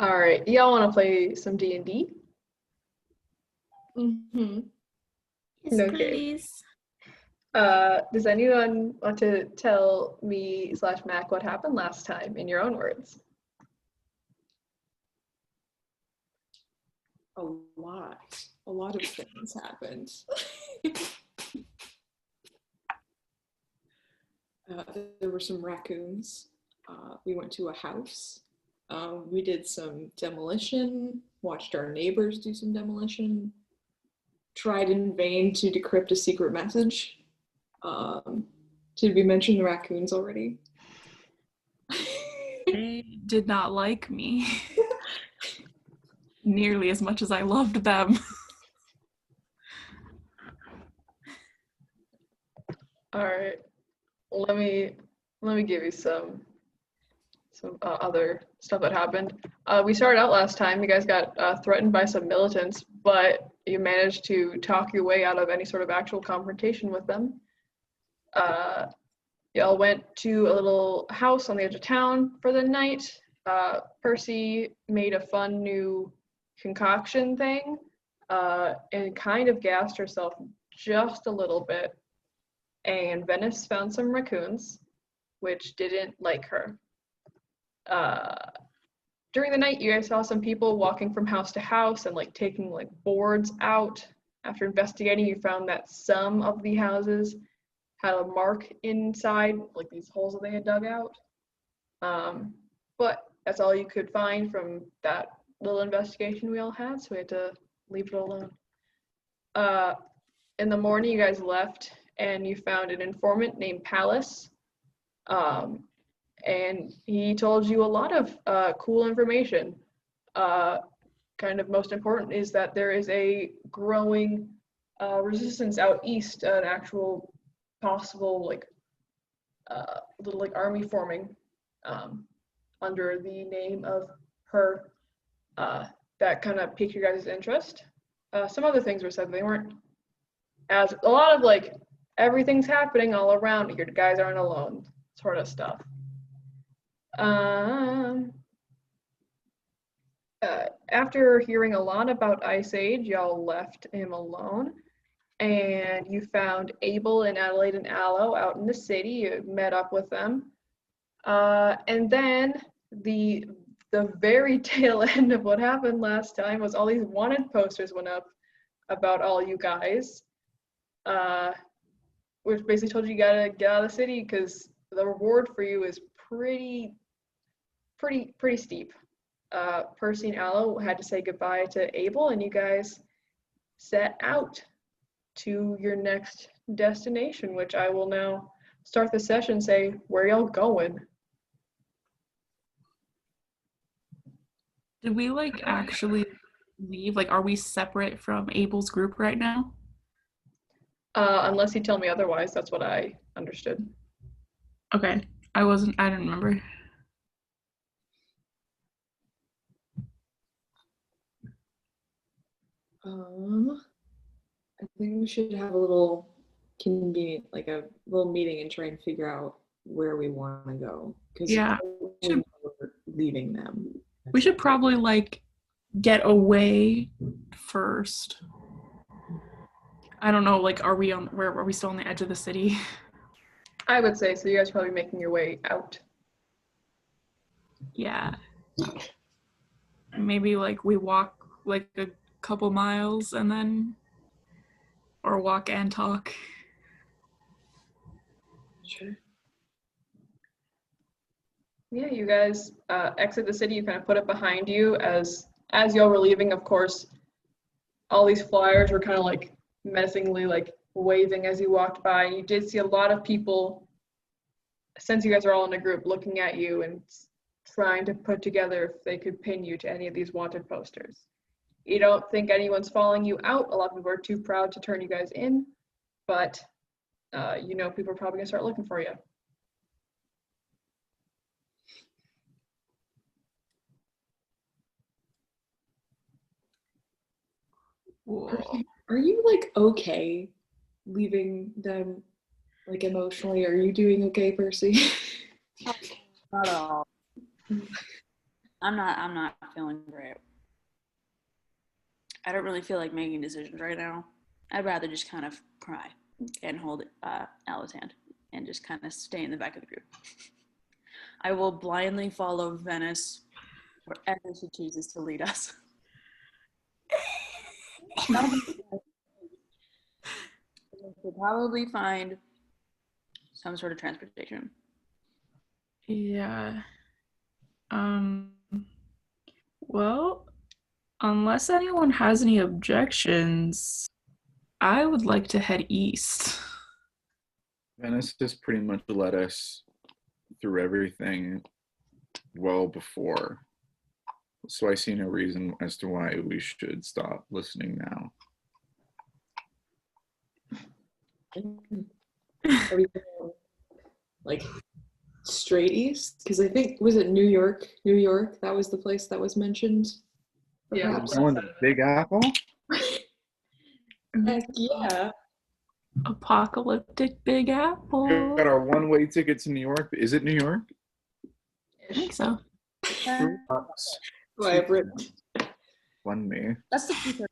All right, y'all want to play some D&D? Mm-hmm. Yes, Okay. please. Does anyone want to tell me / Mac what happened last time in your own words? A lot of things happened. There were some raccoons. We went to a house. We did some demolition, watched our neighbors do some demolition, tried in vain to decrypt a secret message. Did we mention the raccoons already? They did not like me nearly as much as I loved them. All right, let me give you some other stuff that happened. We started out last time. You guys got threatened by some militants, but you managed to talk your way out of any sort of actual confrontation with them. Y'all went to a little house on the edge of town for the night. Percy made a fun new concoction thing and kind of gassed herself just a little bit. And Venice found some raccoons, which didn't like her. During the night, you guys saw some people walking from house to house and like taking like boards out. After investigating, you found that some of the houses had a mark inside, like these holes that they had dug out. But that's all you could find from that little investigation we all had, so we had to leave it alone. In the morning, you guys left, and you found an informant named Palace. And he told you a lot of cool information. Kind of most important is that there is a growing resistance out east, an actual possible like little like army forming under the name of her. That kind of piqued your guys' interest. Some other things were said, they weren't as a lot of like everything's happening all around. Your guys aren't alone, sort of stuff. After hearing a lot about Ice Age, y'all left him alone, and you found Abel and Adelaide and Aloe out in the city. You met up with them, and then the very tail end of what happened last time was all these wanted posters went up about all you guys, which basically told you gotta get out of the city because the reward for you is pretty steep. Percy and Aloe had to say goodbye to Abel, and you guys set out to your next destination, which I will now start the session say, where y'all going? Did we like actually leave? Like, are we separate from Abel's group right now? Unless you tell me otherwise, that's what I understood. Okay, I didn't remember. I think we should have a little convenient, like a little meeting and try and figure out where we want to go. Because Yeah, we're leaving them. we should probably like get away first. I don't know, like, are we still on the edge of the city? I would say so. You guys are probably making your way out. Yeah. Maybe like we walk like a couple miles and then, or walk and talk. Sure. Yeah, you guys exit the city. You kind of put it behind you as y'all were leaving. Of course, all these flyers were kind of like menacingly like waving as you walked by. And you did see a lot of people, since you guys are all in a group, looking at you and trying to put together if they could pin you to any of these wanted posters. You don't think anyone's following you out. A lot of people are too proud to turn you guys in, but you know people are probably gonna start looking for you. Percy, are you like okay leaving them like emotionally? Are you doing okay, Percy? Not at all. I'm not feeling great. I don't really feel like making decisions right now. I'd rather just kind of cry and hold Ella's hand and just kind of stay in the back of the group. I will blindly follow Venice wherever she chooses to lead us. We'll probably find some sort of transportation. Yeah. Well, unless anyone has any objections, I would like to head east. Venice has pretty much led us through everything well before. So I see no reason as to why we should stop listening now. Are we going, like, straight east? Because I think, was it New York? New York, that was the place that was mentioned. Yeah. Perhaps? Going to Big Apple? Heck yeah. Apocalyptic Big We Apple. got our one-way ticket to New York. Is it New York? I think so. Vibrant. Fund me. That's the future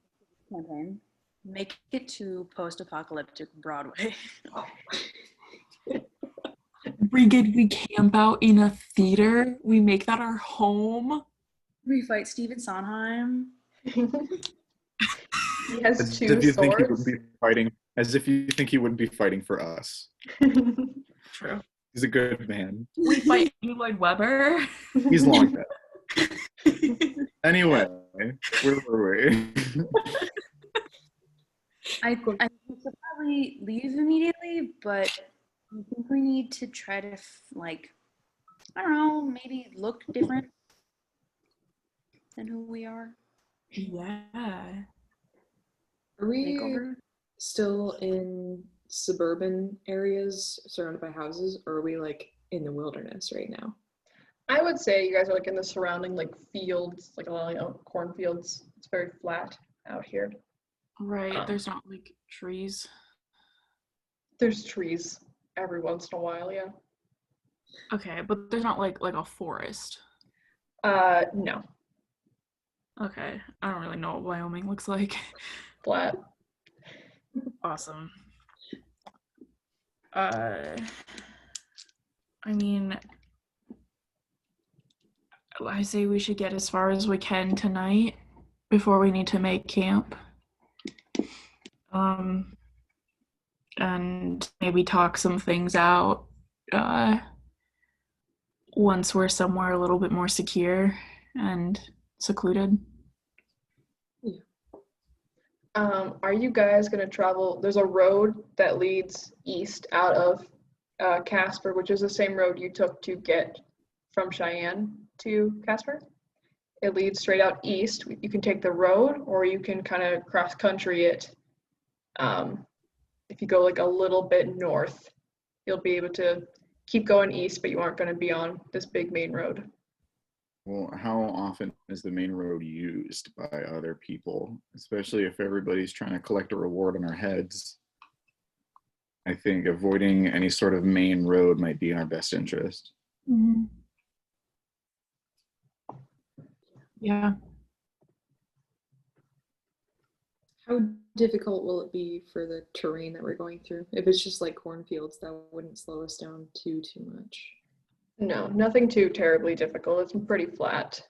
campaign. Make it to post-apocalyptic Broadway. We camp out in a theater. We make that our home. We fight Stephen Sondheim. He has As two if you think he swords. would be fighting. As if you think he wouldn't be fighting for us. True. He's a good man. We fight Lloyd Webber. He's long dead. Anyway, where were we? I think we should probably leave immediately, but I think we need to try to, I don't know, maybe look different than who we are. Yeah. Are we Makeover. still in suburban areas surrounded by houses, or are we like in the wilderness right now? I would say you guys are like in the surrounding like fields, like a lot of cornfields. It's very flat out here. Right. There's not like trees. There's trees every once in a while, yeah. Okay, but there's not like a forest. No, Okay. I don't really know what Wyoming looks like. flat. Awesome. I mean, I say we should get as far as we can tonight before we need to make camp. And maybe talk some things out once we're somewhere a little bit more secure and secluded. Are you guys gonna travel? There's a road that leads east out of Casper, which is the same road you took to get from Cheyenne to Casper. It leads straight out east. You can take the road, or you can kind of cross country it. If you go like a little bit north, you'll be able to keep going east, but you aren't going to be on this big main road. Well, how often is the main road used by other people, especially if everybody's trying to collect a reward on our heads? I think avoiding any sort of main road might be in our best interest. Mm-hmm. Yeah. How difficult will it be for the terrain that we're going through? If it's just like cornfields, that wouldn't slow us down too much. No, nothing too terribly difficult. It's pretty flat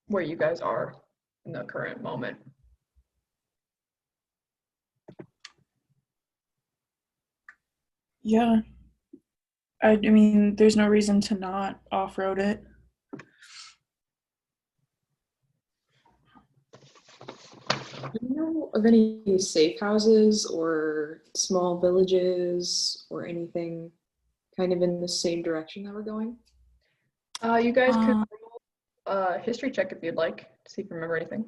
where you guys are in the current moment. Yeah. I mean, there's no reason to not off-road it. Do you know of any safe houses or small villages or anything kind of in the same direction that we're going? You guys could roll a history check if you'd like to see if you remember anything.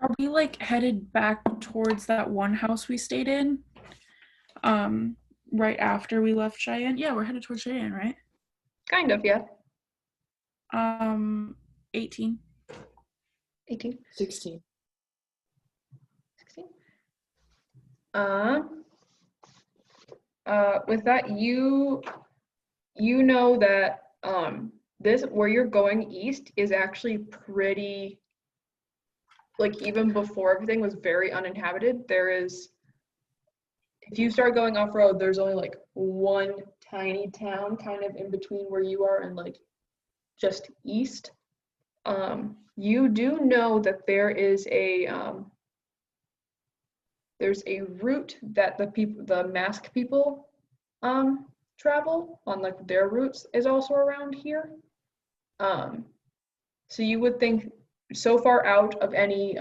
Are we like headed back towards that one house we stayed in? Right after we left Cheyenne? Yeah, we're headed towards Cheyenne, right? Kind of, yeah. 18. 18. 16. 16. With that, you know that this where you're going east is actually pretty, like, even before everything was very uninhabited. There is, if you start going off-road, there's only like one tiny town kind of in between where you are and like just east. You do know that there's a route that the mask people travel on, like their routes is also around here. So you would think so far out of any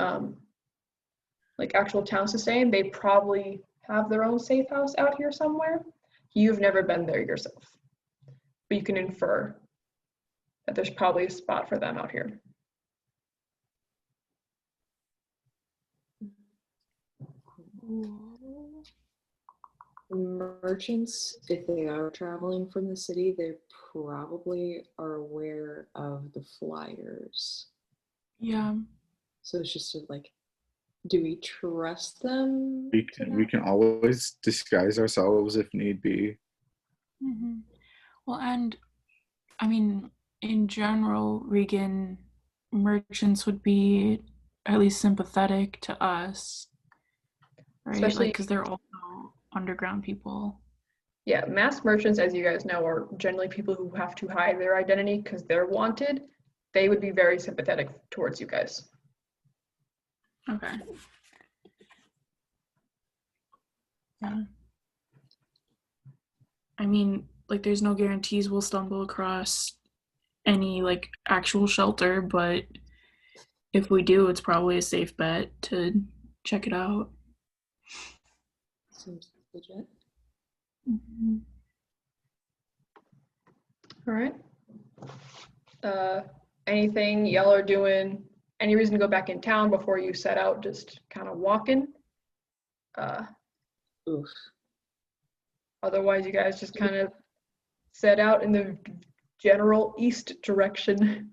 like actual towns to stay in, they probably have their own safe house out here somewhere. You've never been there yourself, but you can infer that there's probably a spot for them out here. Merchants, if they are traveling from the city, they probably are aware of the flyers. Yeah. So it's just like, do we trust them? We can always disguise ourselves if need be. Mm-hmm. Well, and I mean, in general, Regan, merchants would be at least sympathetic to us, right? Especially, like, because they're also underground people. yeah, mass merchants, as you guys know, are generally people who have to hide their identity because they're wanted. They would be very sympathetic towards you guys. Okay. Yeah. I mean, like, there's no guarantees we'll stumble across any, like, actual shelter, but if we do, it's probably a safe bet to check it out. Seems legit. Mm-hmm. All right. Anything y'all are doing? Any reason to go back in town before you set out? Just kind of walking. Oof. Otherwise, you guys just kind of set out in the general east direction,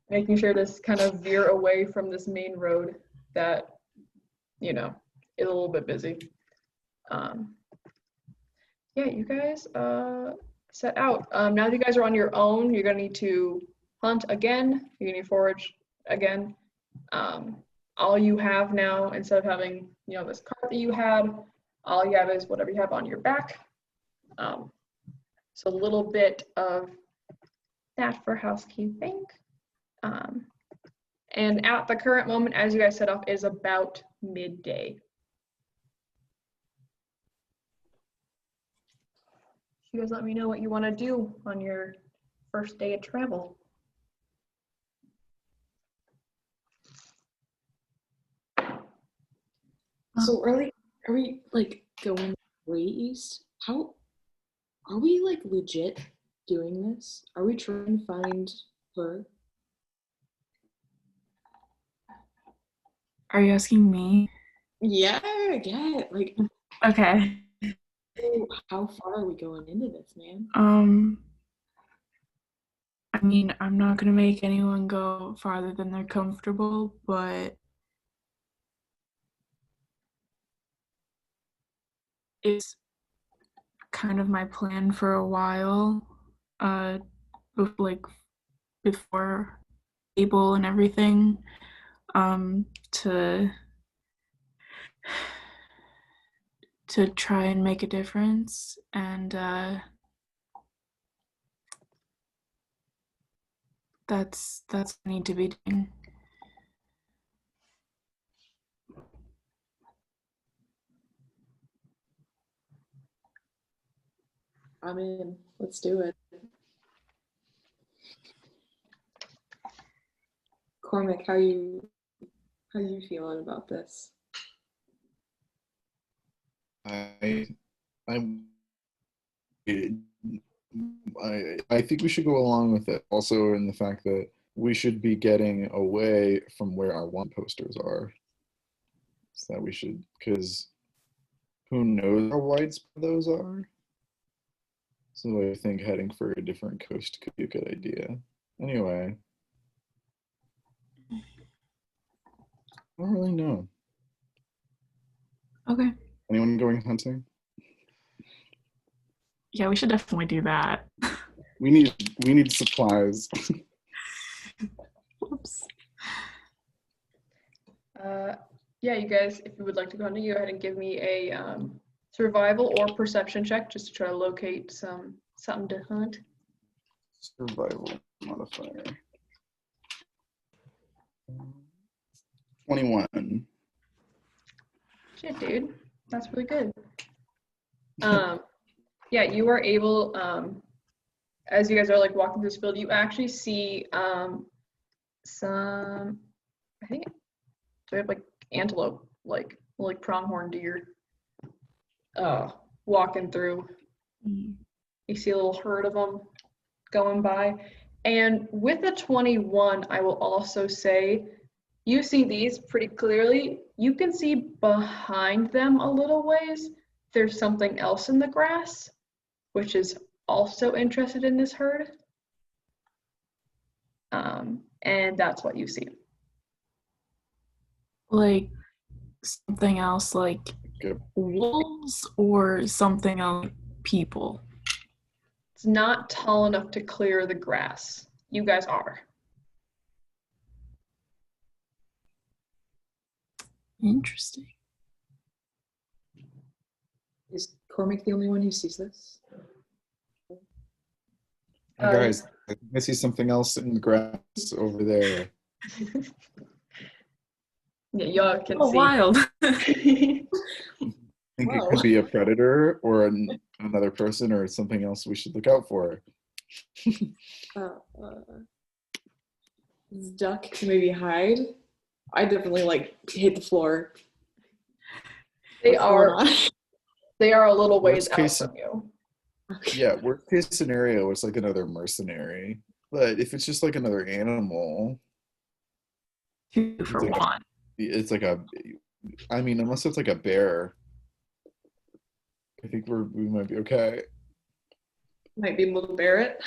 making sure to kind of veer away from this main road that, you know, is a little bit busy. Yeah, you guys set out. Now that you guys are on your own, you're gonna need to hunt again. You're gonna need to forage again. All you have now, instead of having, you know, this cart that you had, all you have is whatever you have on your back. So a little bit of that for housekeeping. And at the current moment, as you guys set off, is about midday. You guys let me know what you want to do on your first day of travel. So are we like going way east? How are we like legit doing this? Are we trying to find her? Are you asking me? Yeah. Like, Okay. how far are we going into this, man? I mean, I'm not gonna make anyone go farther than they're comfortable, but it's kind of my plan for a while, like before able and everything, to try and make a difference, and that's what I need to be doing. I'm in. Let's do it. Cormac, how you feeling about this? I think we should go along with it. Also, in the fact that we should be getting away from where our want posters are. So that we should, because who knows how widespread those are. So I think heading for a different coast could be a good idea. Anyway, I don't really know. Okay. Anyone going hunting? Yeah, we should definitely do that. We need supplies. Whoops. Yeah, you guys, if you would like to go ahead and give me a survival or perception check just to try to locate something to hunt. Survival modifier. 21. Shit, dude. That's really good. Yeah, you are able, as you guys are like walking through this field, you actually see some, I think, we have like antelope, like pronghorn deer walking through. You see a little herd of them going by. And with a 21, I will also say, you see these pretty clearly. You can see behind them a little ways, there's something else in the grass, which is also interested in this herd. And that's what you see. Like something else, like wolves, or something else, people. It's not tall enough to clear the grass. You guys are. Interesting. Is Cormac the only one who sees this? Guys, I see something else in the grass over there. Yeah, y'all can Oh, see. wild. I think it could be a predator or another person or something else we should look out for. Duck can maybe hide. I definitely like hit the floor. They What's going are on? they are a little ways Worst out case- from you. Yeah, worst case scenario, it's like another mercenary. But if it's just like another animal, 2 for It's like 1. it's like I mean, unless it's like a bear, I think we might be okay. Might be able to bear it.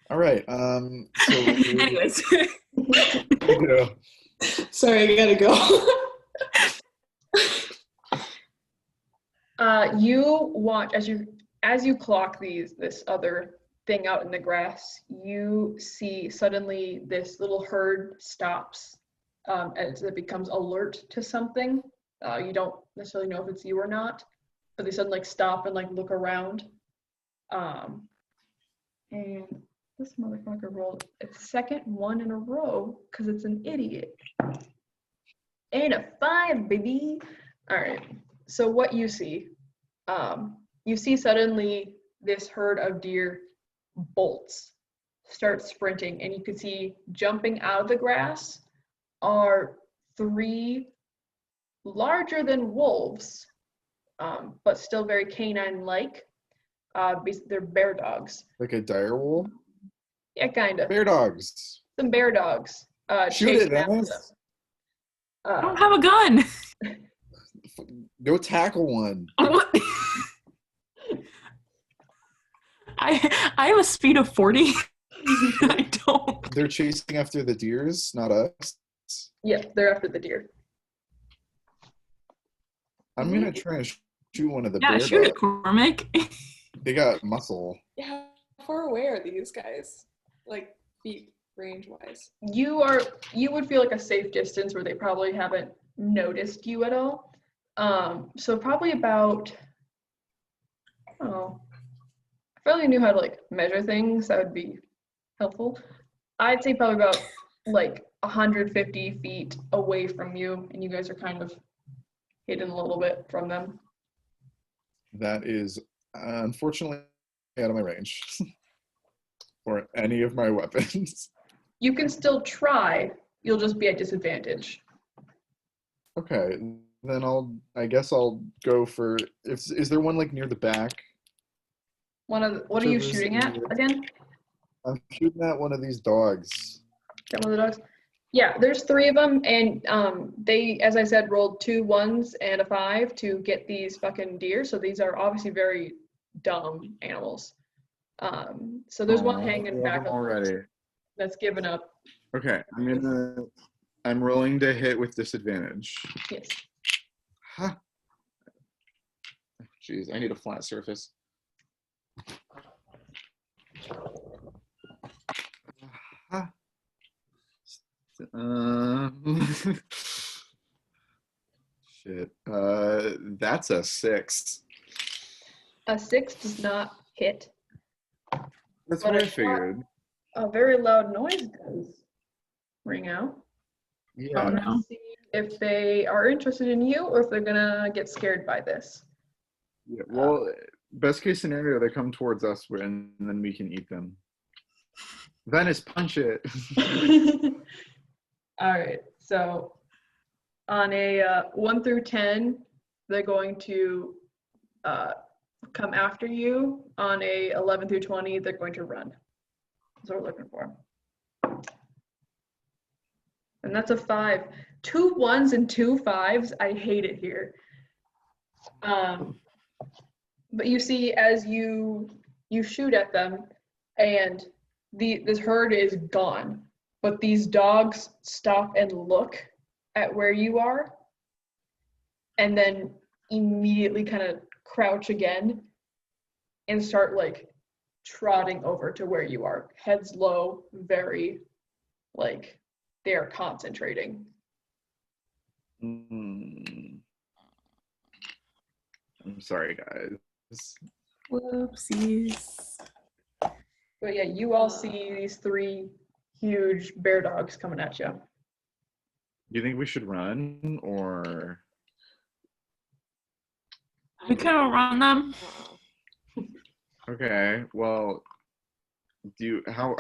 All right. So Anyways. you know, Sorry, I gotta go. You watch as you clock this other thing out in the grass. You see suddenly this little herd stops as it becomes alert to something. You don't necessarily know if it's you or not, but they suddenly like stop and like look around. And this motherfucker rolled its second one in a row because it's an idiot. And a 5, baby. All right. So what you see suddenly this herd of deer bolts, start sprinting, and you can see jumping out of the grass are 3 larger than wolves, but still very canine-like. They're bear dogs. like a dire wolf. Yeah, kind of. Bear dogs. Some bear dogs. Shoot chasing it, after Dennis. them. I don't have a gun. Go tackle one. What? I have a speed of 40. I don't. They're chasing after the deers, not us. Yeah, they're after the deer. I'm gonna try and shoot one of the Yeah, bear shoot it, dogs. Cormac. They got muscle. Yeah, how far away are these guys? Like feet range wise? You would feel like a safe distance where they probably haven't noticed you at all. So probably about, I don't know, if I really knew how to like measure things, that would be helpful. I'd say probably about like 150 feet away from you, and you guys are kind of hidden a little bit from them. That is unfortunately out of my range for any of my weapons. You can still try, you'll just be at disadvantage. Okay, then I guess I'll go for. Is there one like near the back? What are you shooting at again? I'm shooting at one of these dogs. Got one of the dogs? Yeah, there's 3 of them, and they, as I said, rolled 2 1s and a 5 to get these fucking deer. So these are obviously very dumb animals. So there's one hanging back up already. that's given up. Okay, I'm rolling to hit with disadvantage. Yes. Huh. Jeez, I need a flat surface. Shit. That's a 6. A 6 does not hit. That's But what a I figured. A very loud noise does ring out. Oh Yeah. no. Let's see if they are interested in you or if they're gonna get scared by this. Yeah. Well, best case scenario, they come towards us and then we can eat them. Venice, punch it. All right. So on a 1 through 10, they're going to come after you. On a 11 through 20, they're going to run. That's what we're looking for. And that's a 5. 2 1s and 2 5s. I hate it here. But you see, as you shoot at them, and this herd is gone, but these dogs stop and look at where you are, and then immediately kind of crouch again and start like trotting over to where you are, heads low, very like they are concentrating. I'm sorry, guys. Whoopsies. But yeah, you all see these 3 huge bear dogs coming at you. Do you think we should run or? We can outrun them. Okay. Well, how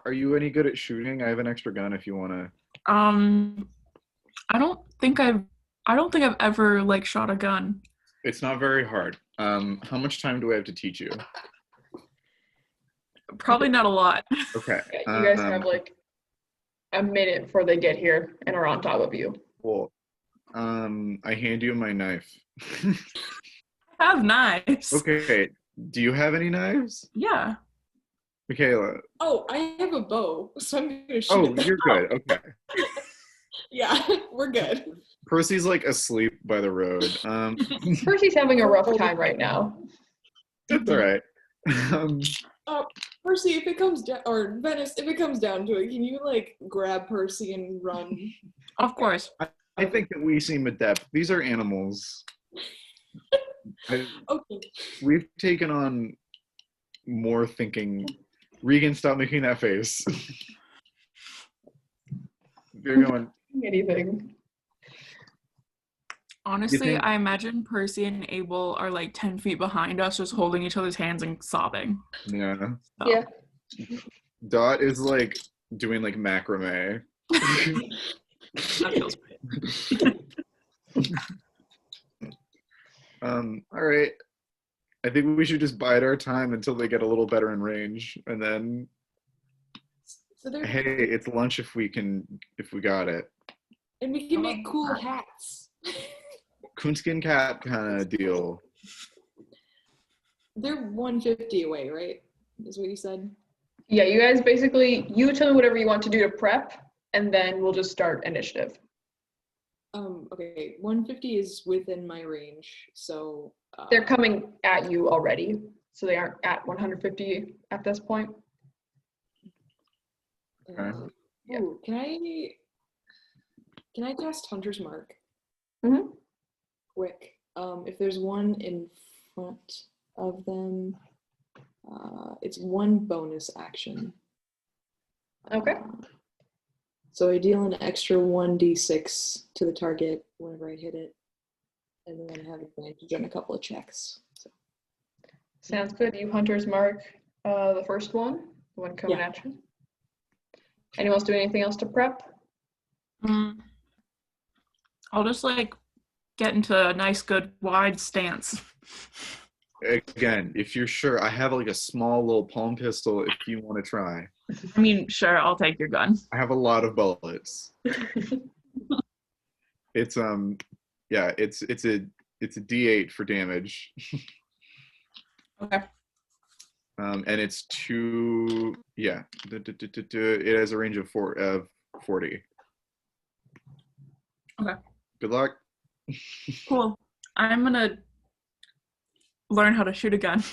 are you any good at shooting? I have an extra gun if you want to. I don't think I've ever like shot a gun. It's not very hard. How much time do I have to teach you? Probably not a lot. Okay. Yeah, you guys have like a minute before they get here and are on top of you. Cool. I hand you my knife. I have knives. Okay. Do you have any knives? Yeah. Michaela. Oh, I have a bow, so I'm gonna shoot. Oh, at them. you're good. Okay. Yeah, we're good. Percy's like asleep by the road. Percy's having a rough time right now. That's all right. Percy, if it comes down, or Venice, if it comes down to it, can you like grab Percy and run? Of course. I think that we seem adept. These are animals. Okay. We've taken on more thinking. Regan, stop making that face. You're going. Anything. Honestly, think- I imagine Percy and Abel are like 10 feet behind us, just holding each other's hands and sobbing. Yeah. So. Yeah. Dot is like doing like macrame. That feels great. All right. I think we should just bide our time until they get a little better in range, and then So they're hey, it's lunch if we got it. and we can make cool hats. Coonskin cat kind of deal. They're 150 away, right? Is what you said. Yeah, you guys basically, you tell me whatever you want to do to prep, and then we'll just start initiative. Okay, 150 is within my range, so They're coming at you already, so they aren't at 150 at this point. Okay. Yeah. Ooh, can I cast Hunter's Mark? Mhm. Quick. If there's one in front of them, it's 1 bonus action. Okay. So I deal an extra 1d6 to the target whenever I hit it, and then have advantage on a couple of checks. So. Sounds good. You hunters mark the first one, the one coming Yeah. at you. Anyone else do anything else to prep? I'll just like get into a nice, good, wide stance. Again, if you're sure, I have like a small little palm pistol if you want to try. I mean, sure, I'll take your gun. I have a lot of bullets. It's yeah, it's a D8 for damage. Okay. And it's 2, yeah. It has a range of 40. Okay. Good luck. Cool. I'm gonna learn how to shoot a gun.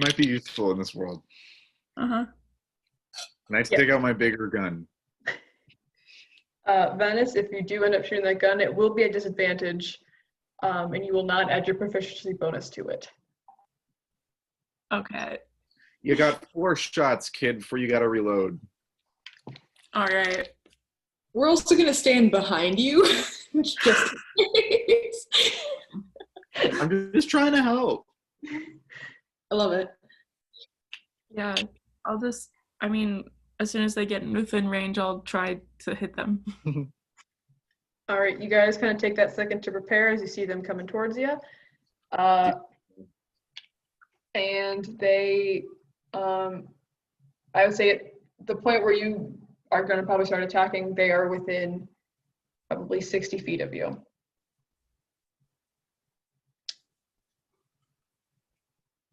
Might be useful in this world. Uh-huh. And I take out my bigger gun. Venice, if you do end up shooting that gun, it will be a disadvantage, and you will not add your proficiency bonus to it. Okay. You got 4 shots, kid, before you gotta reload. All right. We're also gonna stand behind you. Just in case. I'm just trying to help. I love it. Yeah. I mean, as soon as they get within range, I'll try to hit them. All right, you guys kind of take that second to prepare as you see them coming towards you. And they, I would say at the point where you are going to probably start attacking, they are within probably 60 feet of you.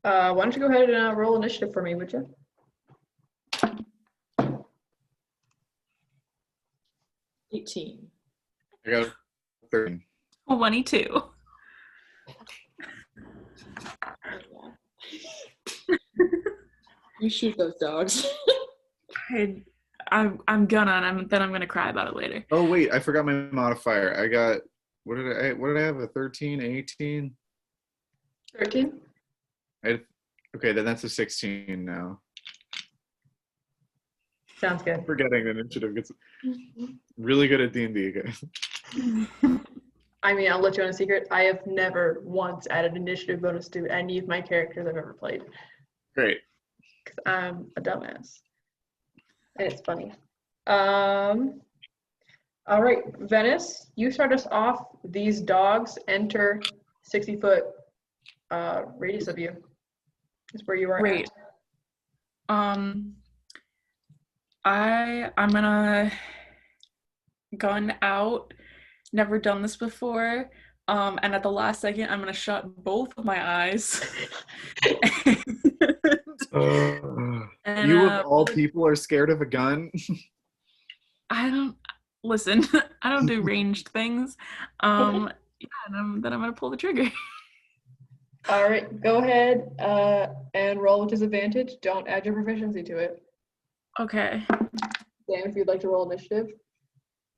Why don't you go ahead and roll initiative for me, would you? 18. I got 13. 22. You shoot those dogs. I'm gonna, then I'm gonna cry about it later. Oh wait, I forgot my modifier. I got what did I have? A 13, 18? 13? Okay, then that's a 16 now. Sounds good. Forgetting the initiative gets really good at D&D, guys. I mean, I'll let you on a secret. I have never once added initiative bonus to any of my characters I've ever played. Great. Because I'm a dumbass. And it's funny. All right, Venice, you start us off. These dogs enter 60-foot radius of you. Is where you are Great. at. I'm gonna gun out. Never done this before. And at the last second, I'm gonna shut both of my eyes. And, you of all people are scared of a gun? I don't listen. I don't do ranged things. Yeah, and then I'm gonna pull the trigger. All right, go ahead and roll with disadvantage. Don't add your proficiency to it. Okay. Dan, if you'd like to roll initiative.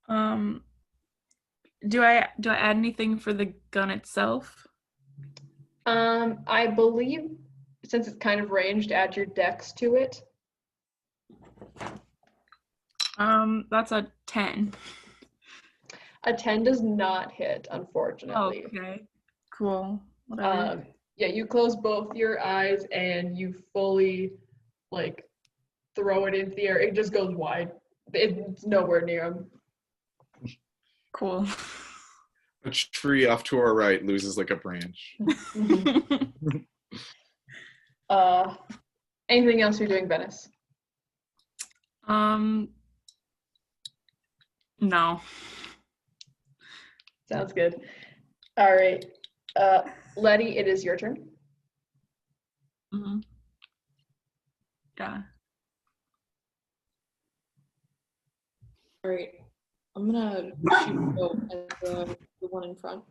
Do I add anything for the gun itself? I believe since it's kind of ranged, add your dex to it. That's a 10. A 10 does not hit, unfortunately. Okay. Cool. Whatever. Yeah, you close both your eyes and you fully like throw it into the air. It just goes wide. It's nowhere near him. Cool. A tree off to our right loses like a branch. Anything else you're doing, Venice? No. Sounds good. All right. Letty, it is your turn. Mm-hmm. Yeah. All right. I'm gonna shoot both at the one in front.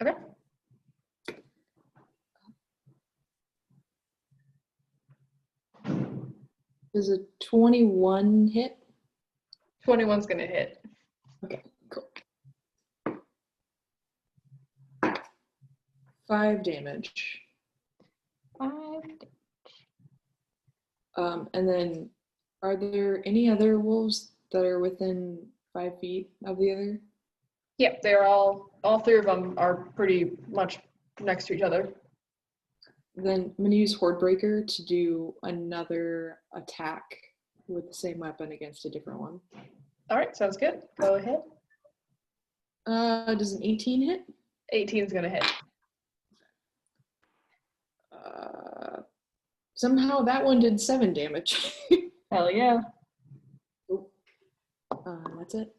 Okay. Does a 21 hit? 21's gonna hit. Okay, cool. 5 damage. 5. And then, are there any other wolves that are within 5 feet of the other? Yep, they're all 3 of them are pretty much next to each other. Then I'm gonna use Hordebreaker to do another attack with the same weapon against a different one. All right, sounds good. Go ahead. Does an 18 hit? 18's gonna hit. Somehow that one did 7 damage. Hell yeah. That's it.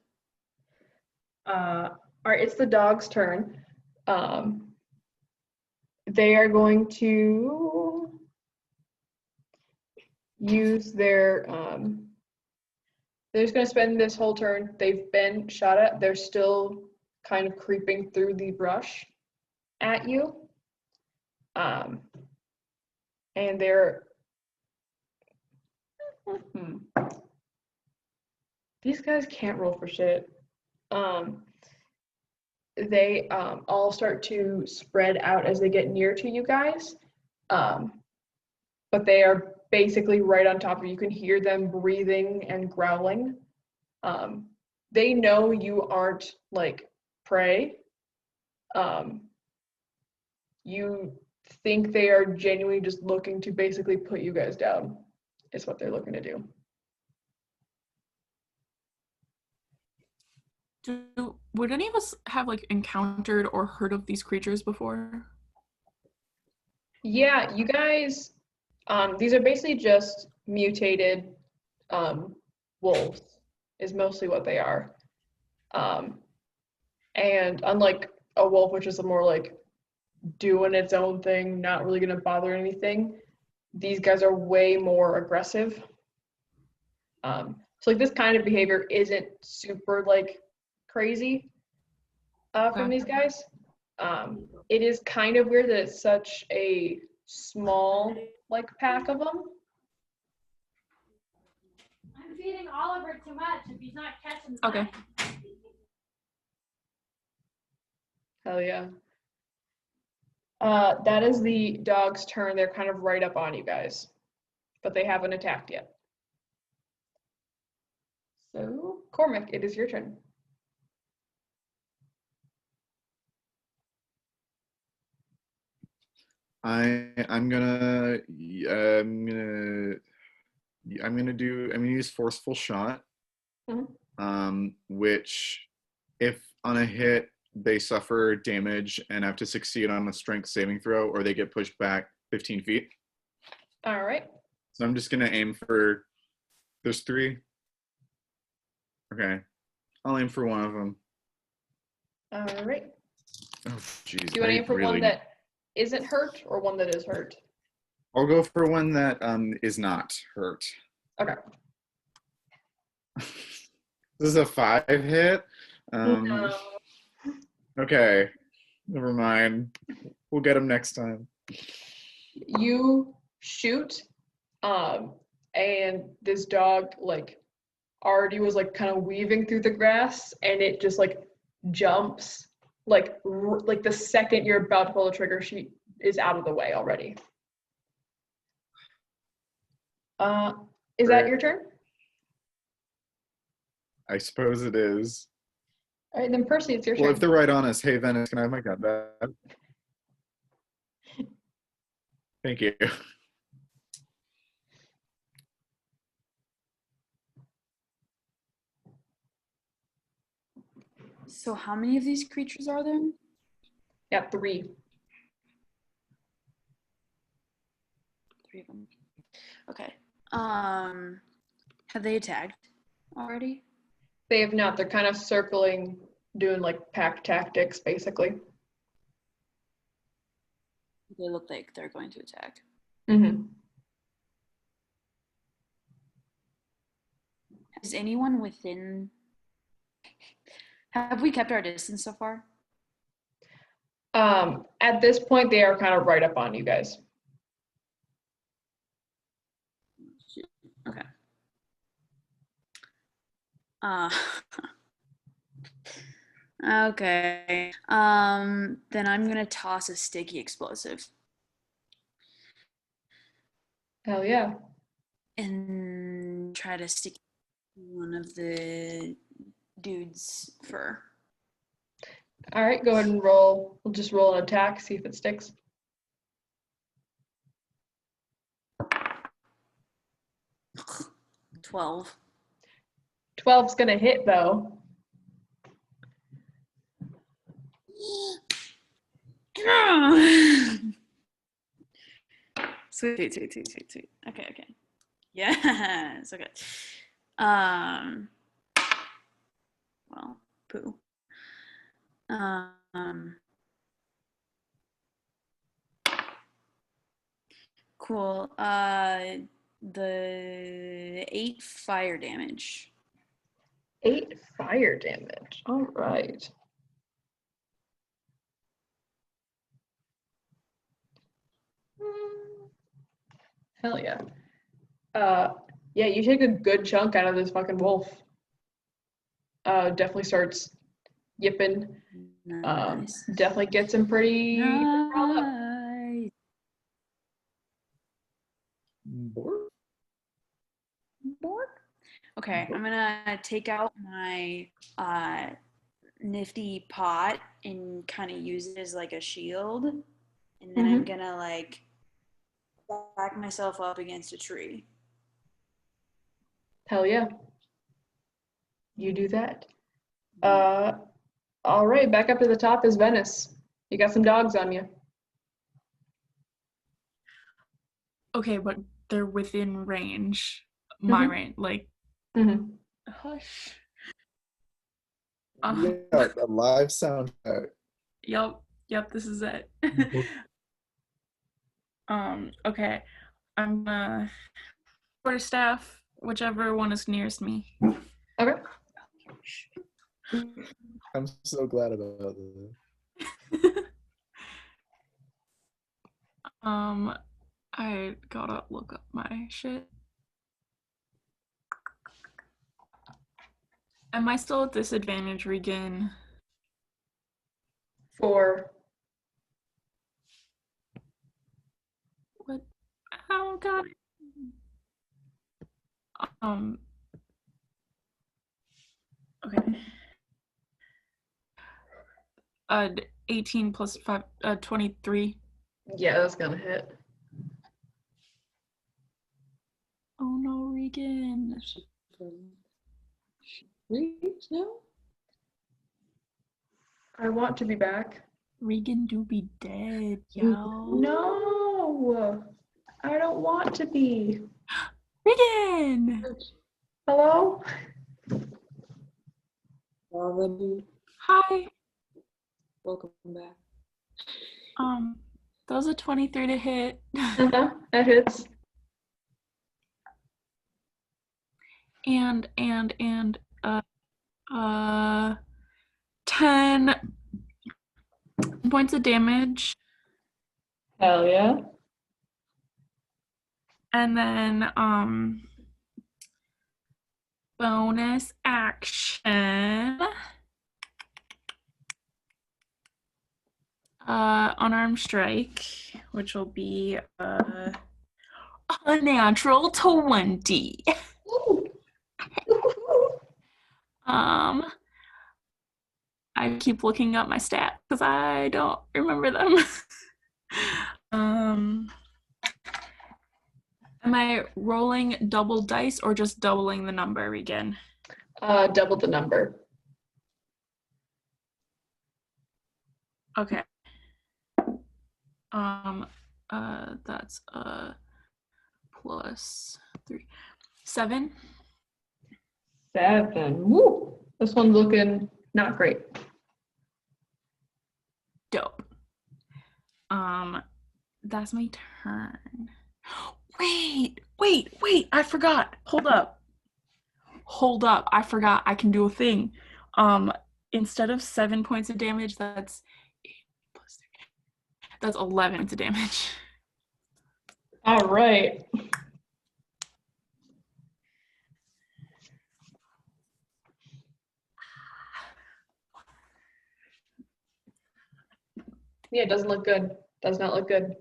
All right, it's the dog's turn. They are going to use their, they're just going to spend this whole turn. They've been shot at. They're still kind of creeping through the brush at you. And they're, These guys can't roll for shit. They all start to spread out as they get near to you guys. But they are basically right on top of you. You can hear them breathing and growling. They know you aren't like prey. You think they are genuinely just looking to basically put you guys down, is what they're looking to do. Would any of us have like encountered or heard of these creatures before? Yeah, you guys, these are basically just mutated wolves, is mostly what they are. And unlike a wolf, which is more like doing its own thing, not really gonna bother anything, these guys are way more aggressive. So like this kind of behavior isn't super like crazy from these guys. It is kind of weird that it's such a small like pack of them. I'm feeding Oliver too much if he's not catching the Okay. sign. Hell yeah. That is the dog's turn. They're kind of right up on you guys, but they haven't attacked yet. So, Cormac, it is your turn. I'm gonna use forceful shot, which if on a hit they suffer damage and have to succeed on a strength saving throw, or they get pushed back 15 feet. All right. So I'm just gonna aim for. There's 3. Okay, I'll aim for one of them. All right. Oh, jeez. Do you want to aim for one that isn't hurt or one that is hurt? I'll go for one that is not hurt. Okay. This is a 5 hit. No. Okay, never mind. We'll get him next time. You shoot, and this dog like already was like kind of weaving through the grass, and it just like jumps like the second you're about to pull the trigger, she is out of the way already. Is that your turn? I suppose it is. All right, then Percy, it's your Well, turn. if they're right on us, hey Venice, can I have my gun back? Thank you. So how many of these creatures are there? Yeah, 3. 3 of them. Okay. Have they attacked already? They have not. They're kind of circling, doing like pack tactics, basically. They look like they're going to attack. Mm-hmm. Is anyone within? Have we kept our distance so far? At this point, they are kind of right up on you guys. Okay. Okay. Then I'm gonna toss a sticky explosive Hell yeah. and try to stick one of the dude's fur. All right, go ahead and roll. We'll just roll an attack, see if it sticks. 12. 12's gonna hit though. Sweet. Okay. Yes. Okay. Well, poo. Cool. The 8 fire damage. 8 fire damage. All right. Hell yeah. Yeah, you take a good chunk out of this fucking wolf. definitely starts yipping. Nice. Definitely gets him pretty riled up. Nice. Bork? Bork. Okay, I'm gonna take out my nifty pot and kind of use it as like a shield, and then I'm gonna like back myself up against a tree. Hell yeah. You do that. All right, back up to the top is Venice. You got some dogs on you. Okay, but they're within range. My range. Like, Mm-hmm. hush. Yeah, a live sound check. Yep, this is it. Okay. I'm gonna quarterstaff, whichever one is nearest me. Okay. I'm so glad about this. I gotta look up my shit. Am I still at disadvantage, Regan? 4. What? Oh god. Okay. 18 plus 5, 23. Yeah, that's gonna hit. Oh no, Regan. No? I want to be back. Regan do be dead, yo. No, I don't want to be. Regan! Hello? Hi. Welcome back. That was a 23 to hit. That hits. and 10 points of damage. Hell yeah. And then bonus action. Unarmed strike, which will be a natural 20. I keep looking up my stats because I don't remember them. Am I rolling double dice or just doubling the number again? Double the number. Okay. That's plus 3. 7. 7. Woo! This one's looking not great. Dope. That's my turn. Wait, I forgot. Hold up. I forgot I can do a thing. Instead of 7 points of damage, that's 8 plus 3. That's 11 points of damage. All right. Yeah, it doesn't look good. Does not look good.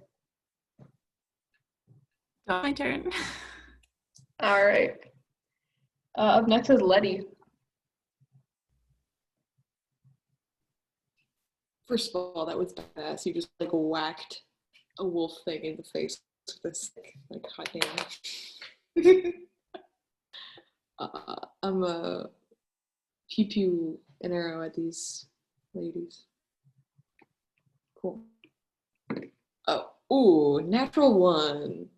My turn. All right. Up next is Letty. First of all, that was badass. You just like whacked a wolf thing in the face with a stick, like hot damn. I'm a pew pew an arrow at these ladies. Cool. Oh, ooh, natural 1.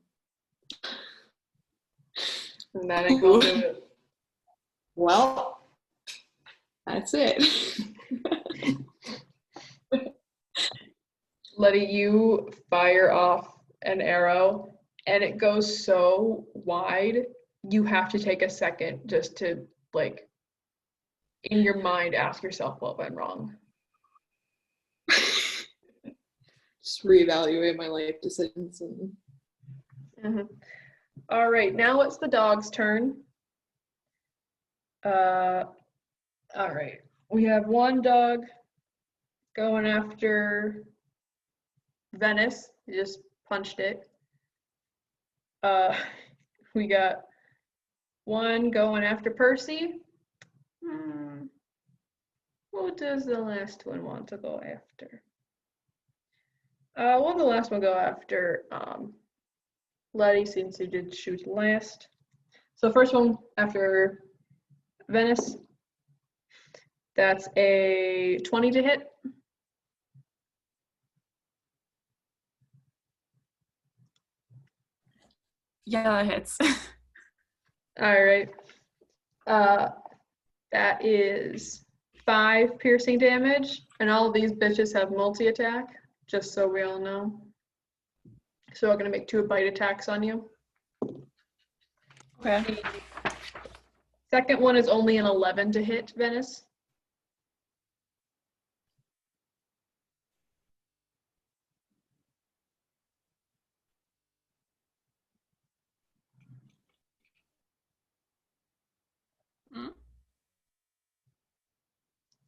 And that ain't gonna do it. Well, that's it. Letty, you fire off an arrow and it goes so wide, you have to take a second just to, like, in your mind, ask yourself what went wrong. Just reevaluate my life decisions. And All right, now it's the dog's turn. All right. We have one dog going after Venice. He just punched it. We got one going after Percy. What does the last one want to go after? Will the last one go after Letty, since he did shoot last? So first one after Venice. That's a 20 to hit. Yeah, that hits. All right. That is 5 piercing damage, and all of these bitches have multi-attack, just so we all know. So I'm gonna make 2 bite attacks on you. Okay. Second one is only an 11 to hit, Venice. Hmm?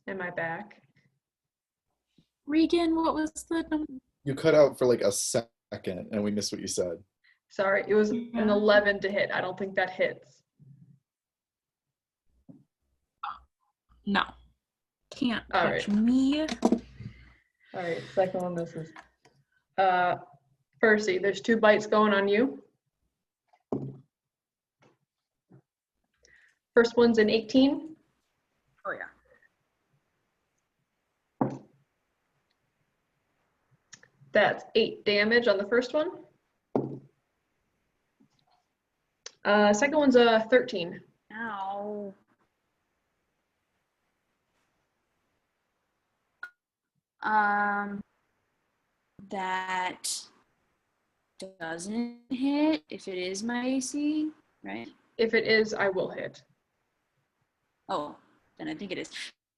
Am I back? Regan, what was the number? You cut out for like a second and we missed what you said. Sorry, it was an Yeah. 11 to hit. I don't think that hits. No. Can't All touch right. me. All right, second one misses. Percy, there's 2 bites going on you. First one's an 18. Oh yeah. That's 8 damage on the first one. Second one's a 13. Ow. That doesn't hit if it is my AC, right? If it is, I will hit. Oh, then I think it is.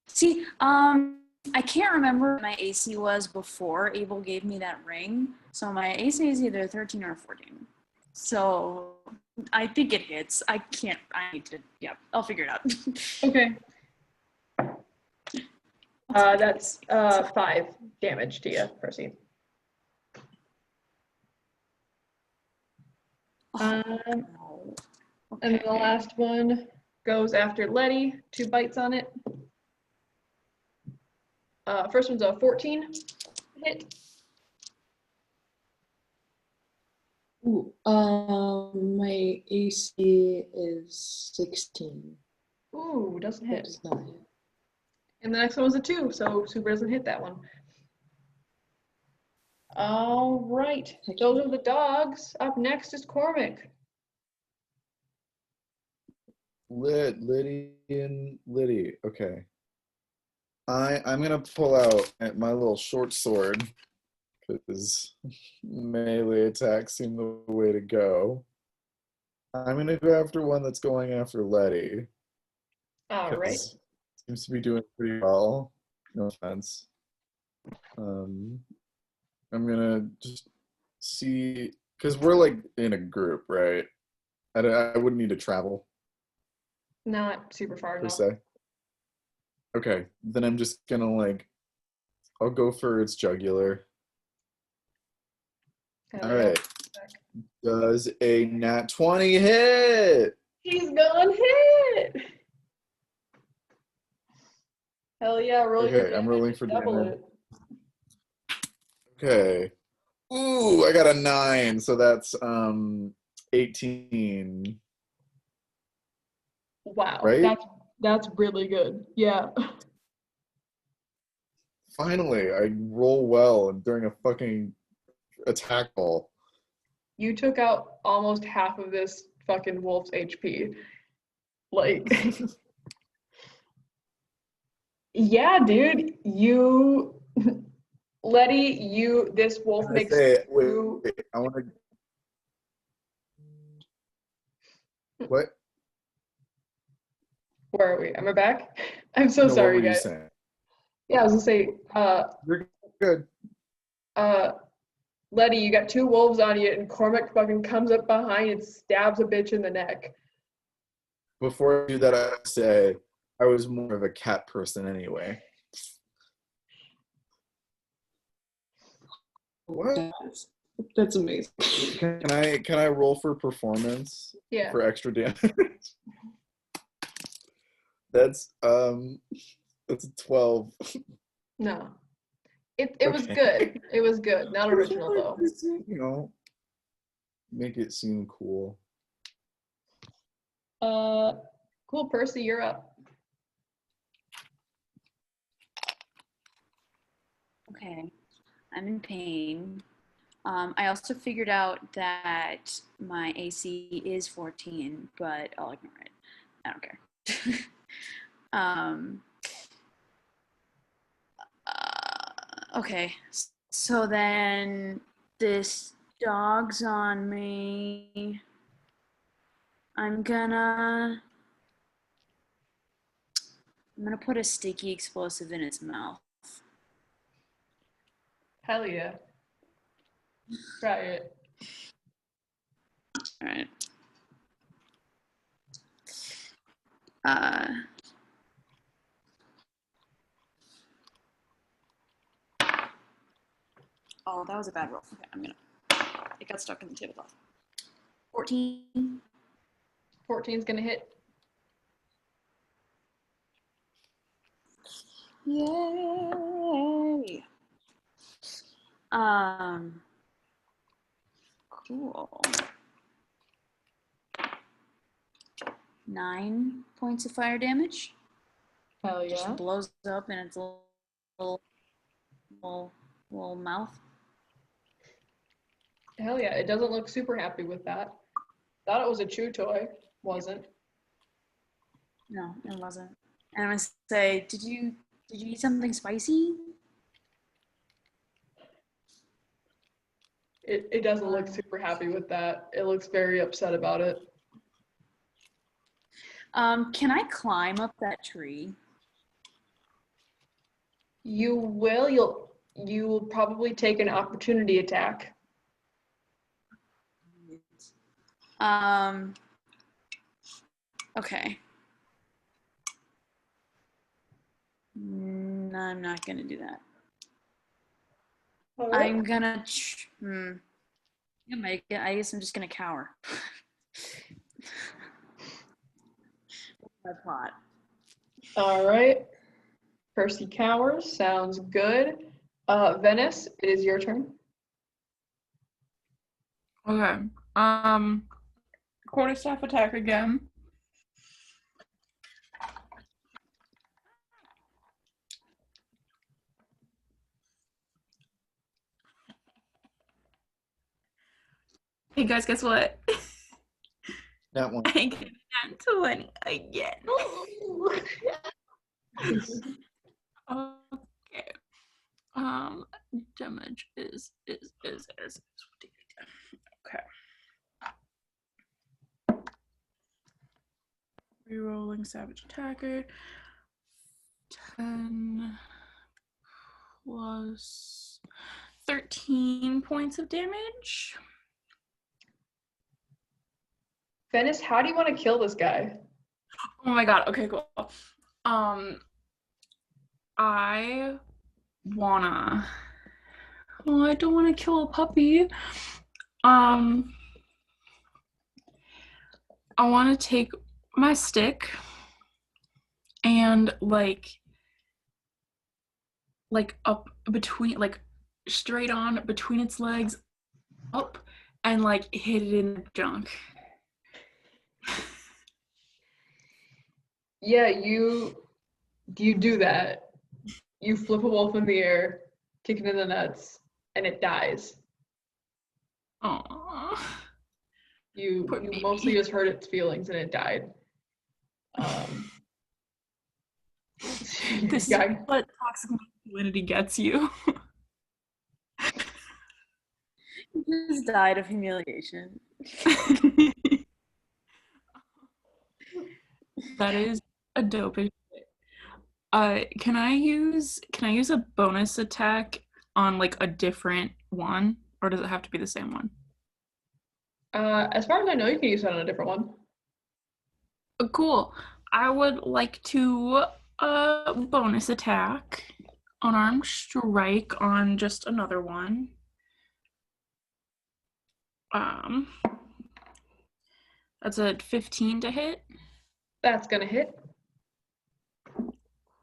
See, I can't remember what my AC was before Abel gave me that ring. So my AC is either 13 or 14. So I think it hits. I need to, yeah, I'll figure it out. Okay. That's 5 damage to you, Percy. And then the last one goes after Letty. 2 bites on it. First one's a 14 hit. Ooh, my AC is 16. Ooh, doesn't That hit. does not hit. And the next one was a 2, so Super doesn't hit that one. All right, those are the dogs. Up next is Cormac. Liddy and Liddy. Okay. I'm gonna pull out my little short sword because melee attacks seem the way to go. I'm gonna go after one that's going after Letty. All right. Seems to be doing pretty well. No offense. I'm gonna just see because we're like in a group, right? I wouldn't need to travel Not super far per enough. se. Okay, then I'm just gonna I'll go for its jugular. Hell All yeah. right. Does a nat 20 hit? He's gonna hit. Hell yeah, roll your Okay, I'm rolling for double damage. it. Okay. Ooh, I got a 9, so that's 18. Wow, Right? that's really good. Yeah. Finally, I roll well during a fucking attack roll. You took out almost half of this fucking wolf's HP. Like, yeah, dude, Letty, this wolf I makes say, you. wait, I want to. What? Where are we? Am I back? I'm so No, what sorry, were you guys. saying? Yeah, I was gonna say, You're good. Letty, you got 2 wolves on you, and Cormac fucking comes up behind and stabs a bitch in the neck. Before I do that, I say, I was more of a cat person anyway. What? That's amazing. Can I roll for performance Yeah. for extra damage? That's a 12. No. It was Okay. good. It was good. Not original though. You know, make it seem cool. Cool, Percy, you're up. Okay, I'm in pain. I also figured out that my AC is 14, but I'll ignore it. I don't care. um, okay, so then this dog's on me. I'm gonna put a sticky explosive in its mouth. Hell yeah. Try it. All right. Oh, that was a bad roll. Okay, it got stuck in the tablecloth. 14. 14's gonna hit. Yay. Cool. 9 points of fire damage. Hell Just yeah. blows up in its little mouth. Hell yeah. It doesn't look super happy with that. Thought it was a chew toy. Wasn't. No, it wasn't. And I'm gonna say, did you eat something spicy? It doesn't look super happy with that. It looks very upset about it. Can I climb up that tree? You will. You will probably take an opportunity attack. Okay. No, I'm not gonna do that. All right. I'm gonna. I guess I'm just gonna cower. My plot. All right. Percy cowers. Sounds good. Venice, it is your turn. Okay. Quarterstaff attack again. Hey guys, guess what? That one. I get that 20 again. Okay. Damage is okay. Rerolling Savage Attacker. 10 plus 13 points of damage. Venice, how do you want to kill this guy? Oh my god, okay, cool. I wanna. Well, I don't want to kill a puppy. I want to take my stick and like up between, like straight on between its legs, up, and like hit it in the junk. Yeah, you do that. You flip a wolf in the air, kick it in the nuts, and it dies. Aww. You Poor baby. mostly just hurt its feelings and it died. This guy, is what toxic masculinity gets you. He just died of humiliation. That is a dope. Can I use a bonus attack on like a different one, or does it have to be the same one? as far as I know, you can use that on a different one. Oh, cool. I would like to bonus attack, unarmed strike on just another one. That's a 15 to hit. That's gonna hit.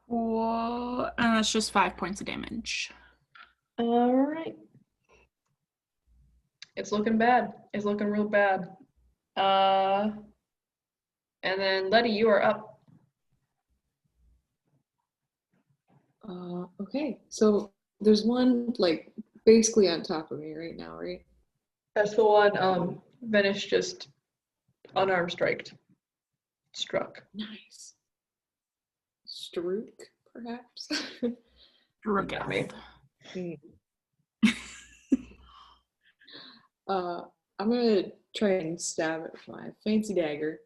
Cool. And that's just 5 points of damage. All right. It's looking bad. It's looking real bad. And then Letty, you are up. Okay, so there's one like basically on top of me right now, right? That's the one Venice just unarmed struck. Nice. Strook, perhaps. Drugeth. I'm gonna try and stab it with my fancy dagger.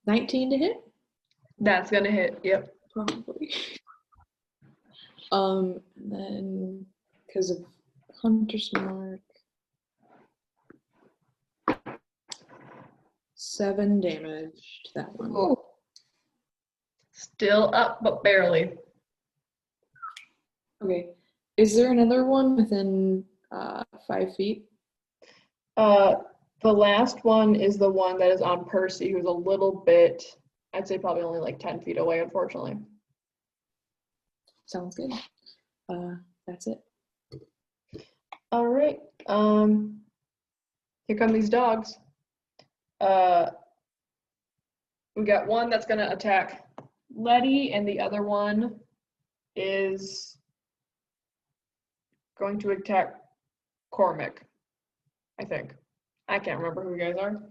19 to hit, That's gonna hit. Yep. probably. Then because of Hunter's Mark, 7 damage to that one. Ooh. Still up, but barely. Okay, is there another one within 5 feet? The last one is the one that is on Percy, who's a little bit, I'd say probably only like 10 feet away, unfortunately. Sounds good. That's it. All right. Here come these dogs. We got one that's gonna attack Letty, and the other one is going to attack Cormac, I think. I can't remember who you guys are.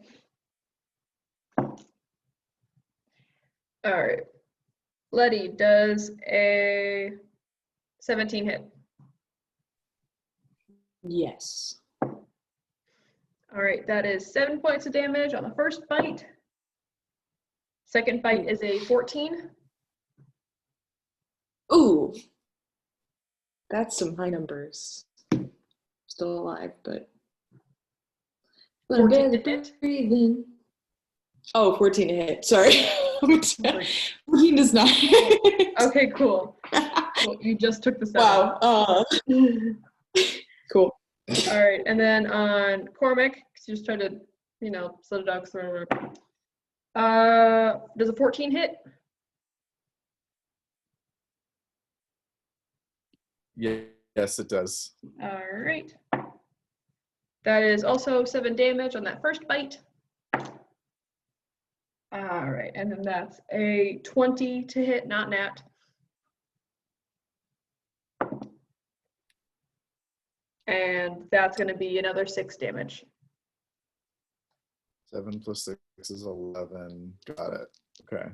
All right. Letty, does a 17 hit? Yes. All right, that is 7 points of damage on the first bite. Second bite is a 14. Ooh. That's some high numbers. Still alive, but 14 to hit. breathing. Oh, 14 to hit. Sorry. 14 does not. Okay, cool. Well, you just took the 7. Wow. Cool. All right, and then on Cormac, just try to, slow the dogs through. Does a 14 hit? Yes, it does. All right. That is also 7 damage on that first bite. All right, and then that's a 20 to hit, not nat. And that's going to be another 6 damage. 7 plus 6 is 11. Got it. Okay.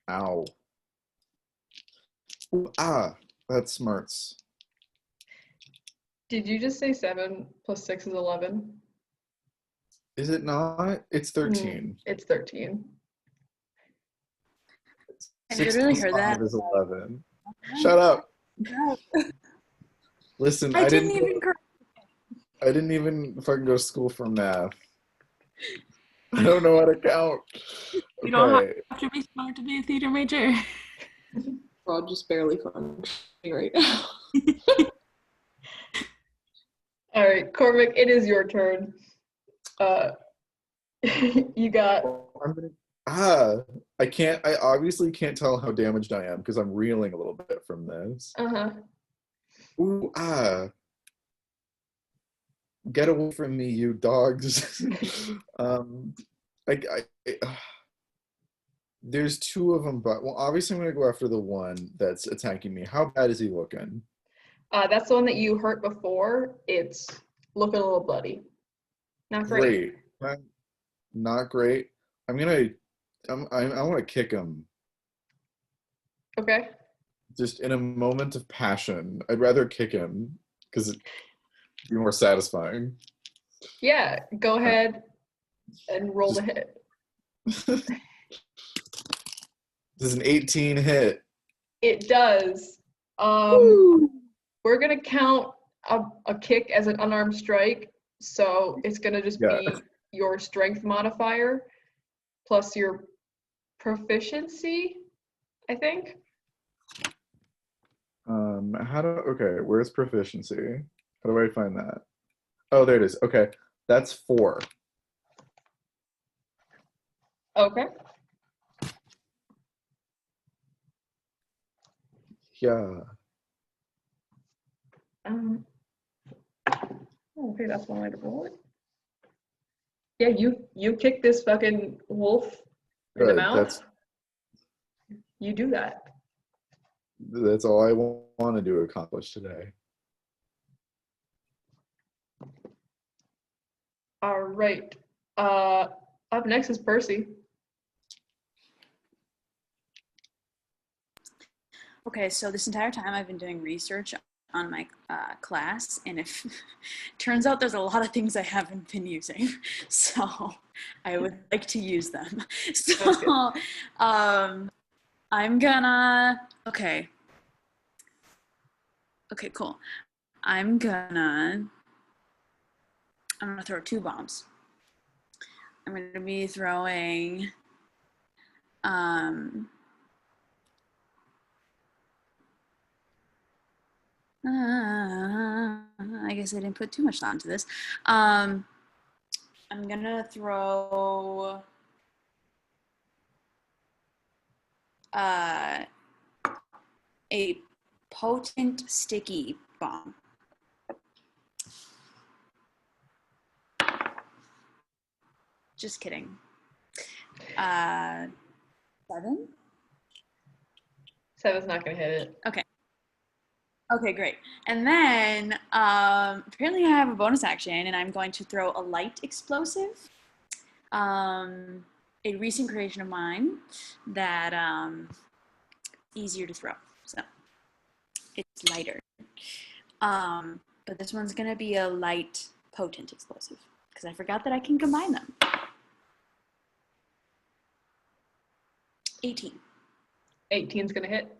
Ow. Ooh, that smarts. Did you just say 7 plus 6 is 11? Is it not? It's 13. It's 13. I 6 literally plus heard 5 that. is 11. Shut up. Listen, I didn't even. I didn't even fucking go to school for math. I don't know how to count. You don't have to be smart to be a theater major. We're all just barely functioning right now. All right, Cormac, it is your turn. You got. I obviously can't tell how damaged I am because I'm reeling a little bit from this. Ooh, get away from me, you dogs. There's 2 of them, but obviously I'm gonna go after the one that's attacking me. How bad is he looking? That's the one that you hurt before. It's looking a little bloody. Not great. Not great. I want to kick him. Okay. Just in a moment of passion. I'd rather kick him because it'd be more satisfying. Yeah, go ahead and roll the hit. This is an 18 hit. It does. We're gonna count a kick as an unarmed strike, so it's gonna just be your strength modifier plus your proficiency, I think. Okay, where's proficiency? How do I find that? Oh, there it is. Okay, that's 4. Okay. Yeah. Okay, that's one way to roll it. Yeah, you kick this fucking wolf in the Good. mouth. You do that. That's all I wanted to accomplish today. All right. Up next is Percy. Okay, so this entire time I've been doing research on my class, and if turns out there's a lot of things I haven't been using, so I would like to use them. So I'm gonna okay, cool. I'm gonna throw 2 bombs. I'm gonna be throwing I guess I didn't put too much thought into this. I'm gonna throw a potent sticky bomb. Just kidding. 7? 7's not gonna hit it. Okay, great. And then apparently I have a bonus action, and I'm going to throw a light explosive. A recent creation of mine that easier to throw, so it's lighter. But this one's gonna be a light potent explosive because I forgot that I can combine them. 18. 18's gonna hit.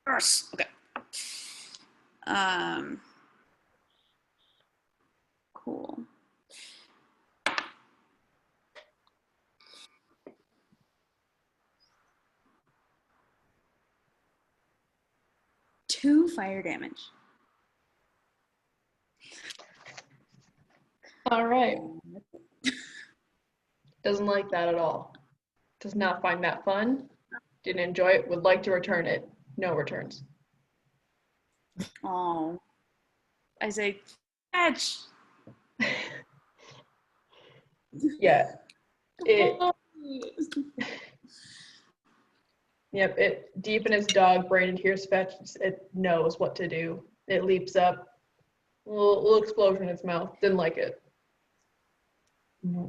Yes. Okay. Cool. Two fire damage. All right. Doesn't like that at all. Does not find that fun. Didn't enjoy it. Would like to return it. No returns. Oh. I say, fetch. Yeah. Yep, it deep in its dog brain and hears fetch. It knows what to do. It leaps up. Little explosion in its mouth. Didn't like it.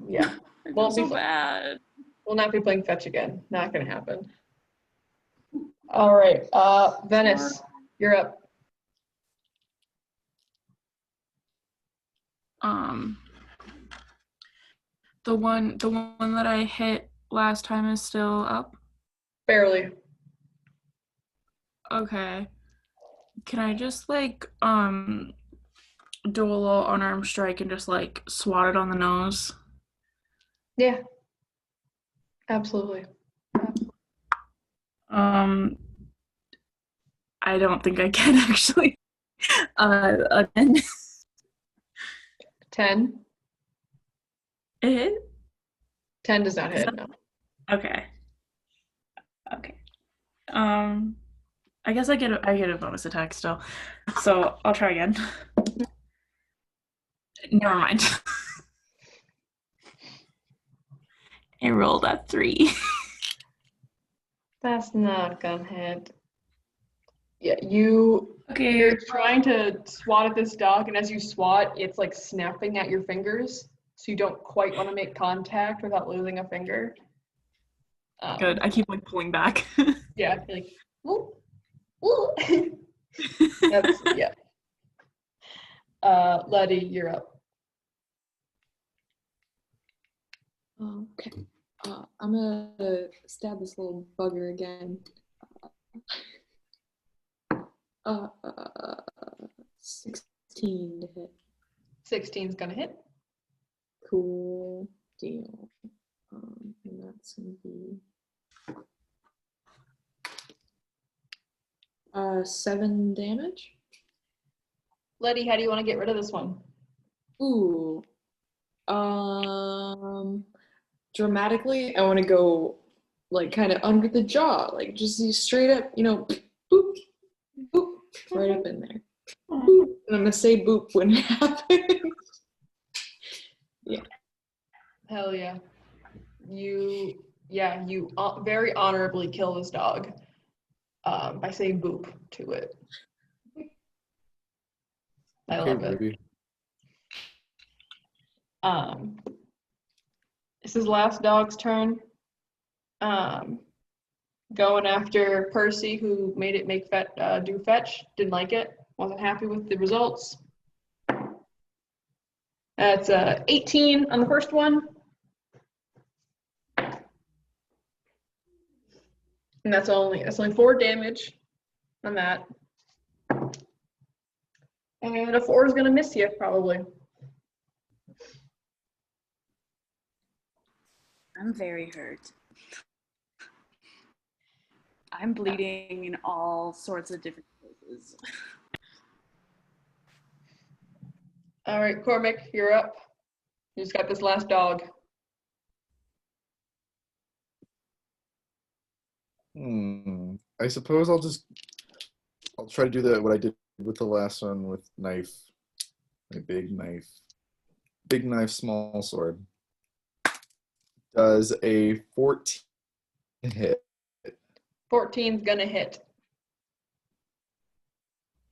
Yeah. I feel so bad. We'll not be playing fetch again. Not gonna happen. All right. Venice, you're up. The one that I hit last time is still up. Barely. Okay. Can I just like do a little unarmed strike and just like swat it on the nose? Yeah. Absolutely. I don't think I can actually. Again. 10. It hit? 10 does not hit, no. Okay. I guess I get a bonus attack still. So I'll try again. Never mind. I rolled a 3. That's not gonna hit. Yeah, you're trying to swat at this dog, and as you swat, it's like snapping at your fingers, so you don't quite want to make contact without losing a finger. Good. I keep like pulling back. Yeah, you're like, woo, woo. That's yeah. Letty, you're up. Okay. I'm gonna stab this little bugger again. 16 to hit. 16's gonna hit. Cool deal. And that's gonna be 7 damage. Letty, how do you want to get rid of this one? Ooh. Dramatically, I want to go like kind of under the jaw, like just straight up, boop, boop, right up in there. Boop. And I'm gonna say boop when it happens. Yeah. Hell yeah. You very honorably kill this dog by saying boop to it. I love it. Ruby. This is last dog's turn. Going after Percy, who made it do fetch. Didn't like it. Wasn't happy with the results. That's 18 on the first one. And that's only 4 damage on that. And a 4 is gonna miss you probably. I'm very hurt. I'm bleeding in all sorts of different places. All right, Cormac, you're up. You just got this last dog. I suppose I'll try to do what I did with the last one with knife. A big knife. Big knife, small sword. Does a 14 hit? 14's gonna hit.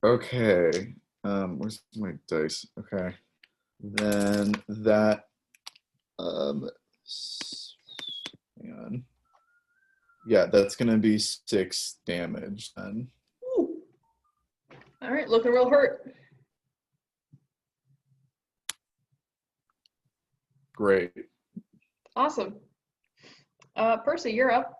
Okay. Where's my dice? Okay. Then that hang on. Yeah, that's gonna be 6 damage then. Ooh. All right, looking real hurt. Great. Awesome. Percy, you're up.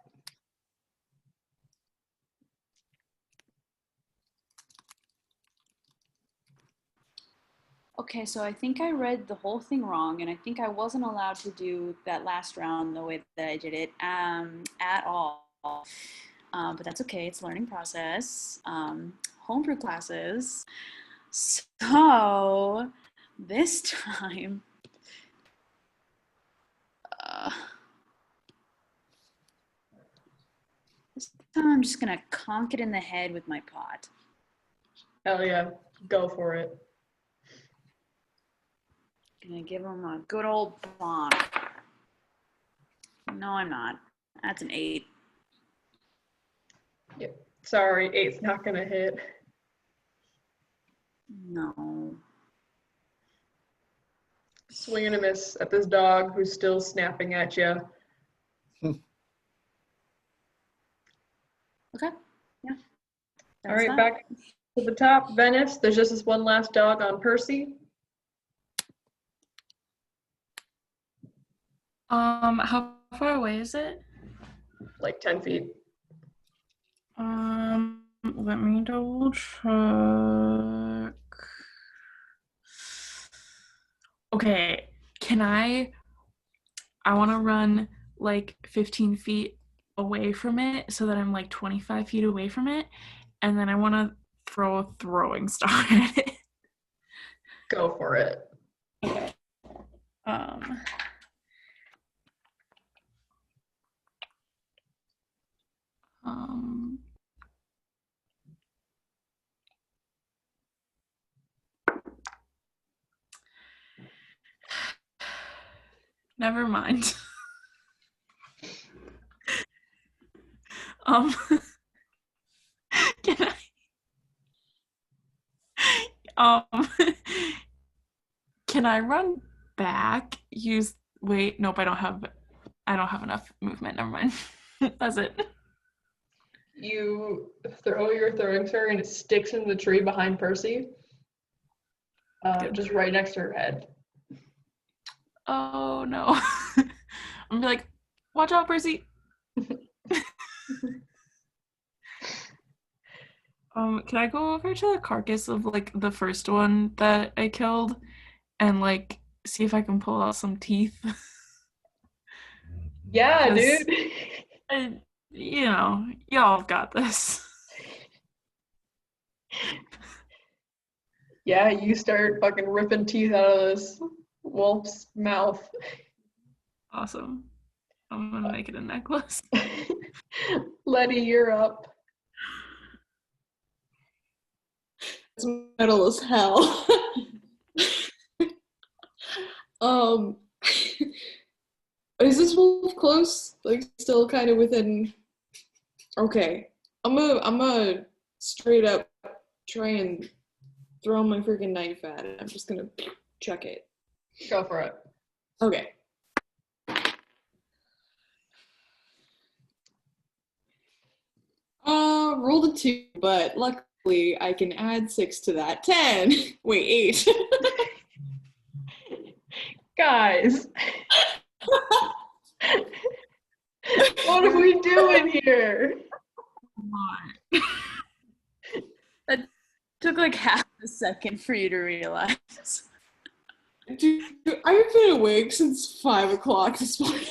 Okay, so I think I read the whole thing wrong, and I think I wasn't allowed to do that last round the way that I did it at all. But that's okay, it's a learning process. Homebrew classes. So this time, I'm just gonna conk it in the head with my pot. Hell yeah, go for it. Gonna give him a good old bonk. No, I'm not. That's an 8. Yep. Sorry, 8's not gonna hit. No. Swing and a miss at this dog who's still snapping at you. Okay. Yeah. All right, back to the top. Venice, there's just this one last dog on Percy. How far away is it? Like 10 feet. Let me double check. Okay, I want to run like 15 feet away from it so that I'm like 25 feet away from it, and then I want to throw a throwing star at it. Go for it. Okay. Never mind. Can can I run back? Wait, nope, I don't have enough movement. Never mind. That's it. You throw your throwing star and it sticks in the tree behind Percy. Just right next to her head. Oh no. I'm gonna be like, watch out, Percy. Can I go over to the carcass of like the first one that I killed and like see if I can pull out some teeth. Yeah, 'Cause- dude. And, y'all got this. Yeah, you start fucking ripping teeth out of this wolf's mouth. Awesome. I'm gonna make it a necklace. Letty, you're up. It's metal as hell. Is this wolf close? Like still kind of within? Okay, I'm gonna straight up try and throw my freaking knife at it. I'm just gonna chuck it. Go for it. Okay. Rolled a 2, but luckily I can add 6 to that. 10. Wait, 8. Guys. What are we doing here? That took like half a second for you to realize. Dude, I've been awake since 5 o'clock this morning.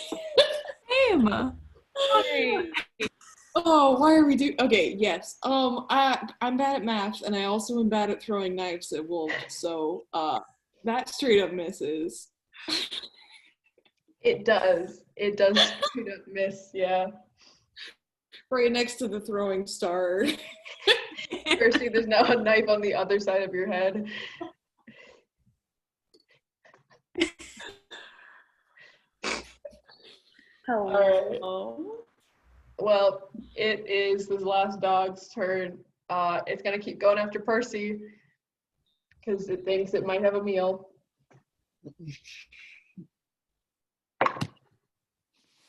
Same. Oh, why are we doing? Okay, yes. I'm bad at math, and I also am bad at throwing knives at wolves. So, that straight up misses. It does. It does straight up miss, yeah. Right next to the throwing star. Percy, there's now a knife on the other side of your head. Hello. Well, it is this last dog's turn. It's gonna keep going after Percy because it thinks it might have a meal.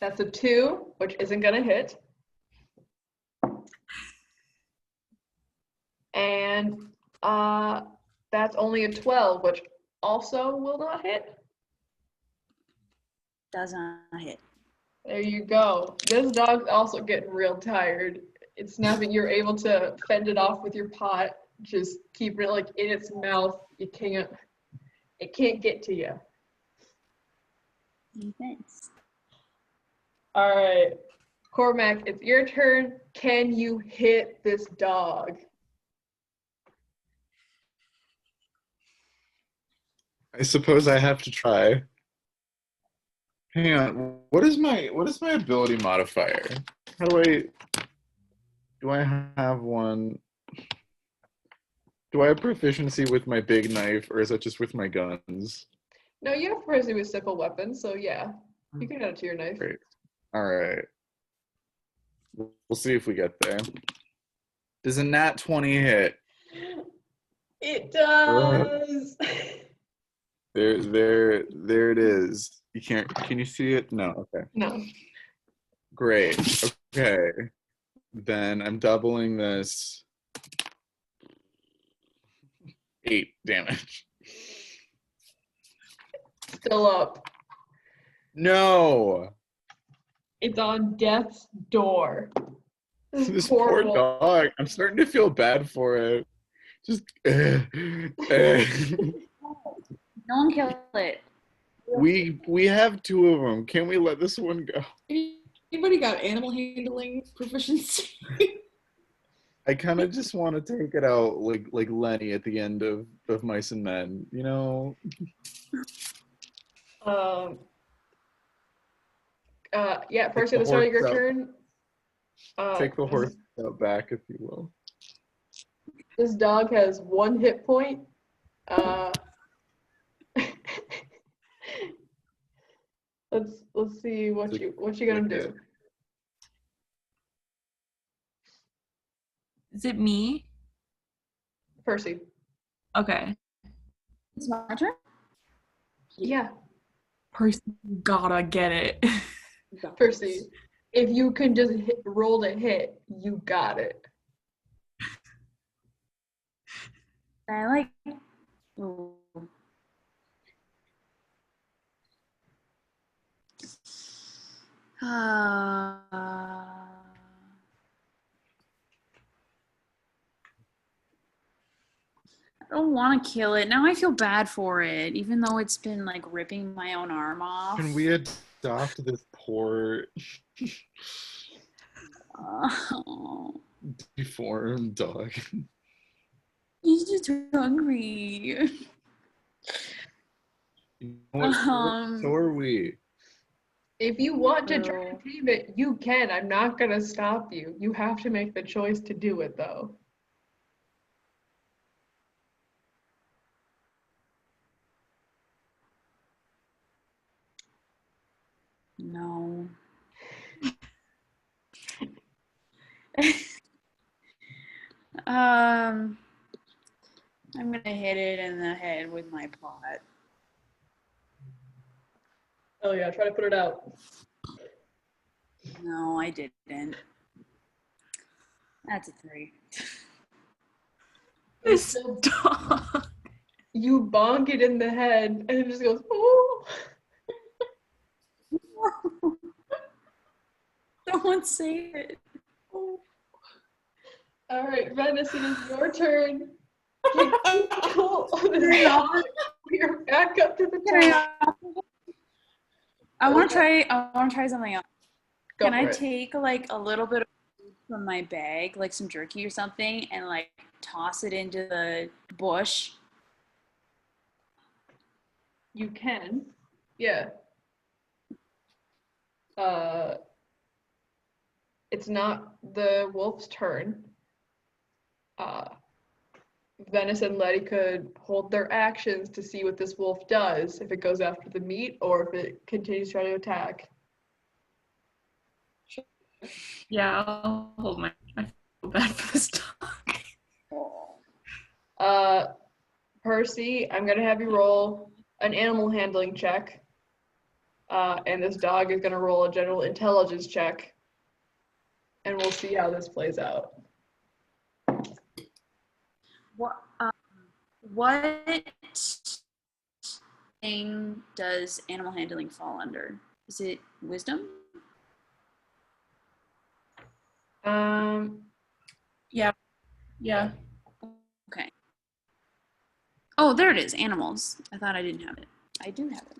That's a 2, which isn't gonna hit. And that's only a 12, which also will not hit. Does not hit. There you go. This dog's also getting real tired. It's now that you're able to fend it off with your pot, just keep it like in its mouth. It can't get to you. Thanks. All right, Cormac, it's your turn. Can you hit this dog? I suppose I have to try. Hang on. What is my ability modifier? How do I have one? Do I have proficiency with my big knife, or is that just with my guns? No, you have proficiency with simple weapons, so yeah, you can add it to your knife. Great. All right. We'll see if we get there. Does a nat 20 hit? It does. There it is. You can't. Can you see it? No. Okay. No. Great. Okay. Then I'm doubling this. 8 damage. Still up. No. It's on death's door. This poor dog. I'm starting to feel bad for it. Just. Don't kill it. We have 2 of them. Can we let this one go? Anybody got animal handling proficiency? I kind of just want to take it out like Lenny at the end of Mice and Men, you know? Yeah, Percy, at the start of your horse out. turn. Take the horse out back, if you will. This dog has 1 hit point. Let's see what you gonna do. Is it me? Percy. Okay. It's my turn. Yeah, Percy, you gotta get it. Percy. If you can just roll to hit, you got it. I like. Ooh. I don't don't want to kill it. Now I feel bad for it, even though it's been like ripping my own arm off. Can we adopt this poor Oh, deformed dog? he's just hungry. You know what? So are we. If you want to True. try to tame it, you can. I'm not gonna stop you. You have to make the choice to do it, though. No. I'm gonna hit it in the head with my pot. Oh yeah, try to put it out. No, I didn't. That's a 3. This dog. You bonk it in the head, and it just goes, oh. Don't say it. All right, Venice, it is your turn. Take control of this dog. You're back up to the top. I want to try something else. Go Can I for it. take like a little bit of food from my bag, like some jerky or something, and like toss it into the bush? You can. Yeah. It's not the wolf's turn. Venice and Letty could hold their actions to see what this wolf does, if it goes after the meat or if it continues trying to attack. Yeah, I'll hold my. I feel bad for this dog. Percy, I'm gonna have you roll an animal handling check. And this dog is gonna roll a general intelligence check. And we'll see how this plays out. What thing does animal handling fall under? Is it wisdom? Yeah. Okay. Oh, there it is. Animals. I thought I didn't have it. I do have it.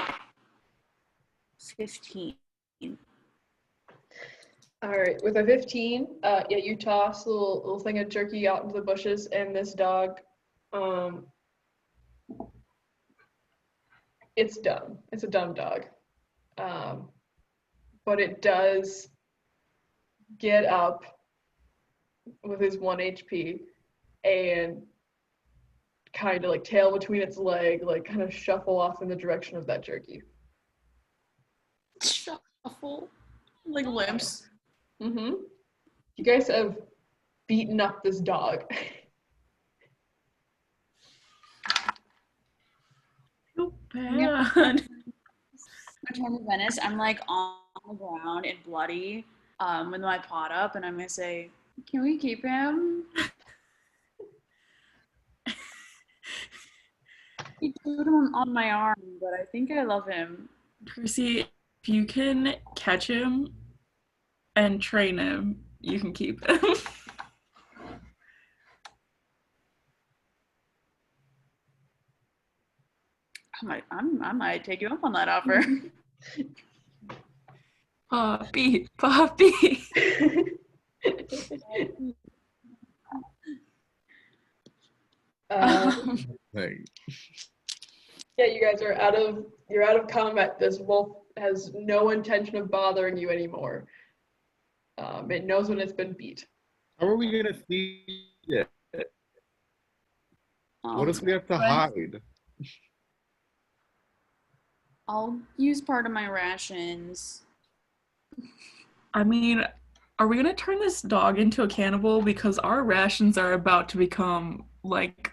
Okay. 15. All right, with a 15, yeah, you toss a little thing of jerky out into the bushes, and this dog, it's dumb. It's a dumb dog. But it does get up with his 1 HP and kind of like tail between its leg, like kind of shuffle off in the direction of that jerky. Shuffle. Like limps. Mm-hmm. You guys have beaten up this dog. Feel bad. I turn to Venice. I'm like on the ground and bloody with my pot up, and I'm gonna say, "Can we keep him?" He put him on my arm, but I think I love him. Percy, if you can catch him and train him, you can keep him. I might take you up on that offer. Puppy. Like, Yeah, you guys are you're out of combat. This wolf has no intention of bothering you anymore. It knows when it's been beat. how are we gonna feed it? What does we have to hide? I'll use part of my rations. I mean, are we gonna turn this dog into a cannibal? Because our rations are about to become like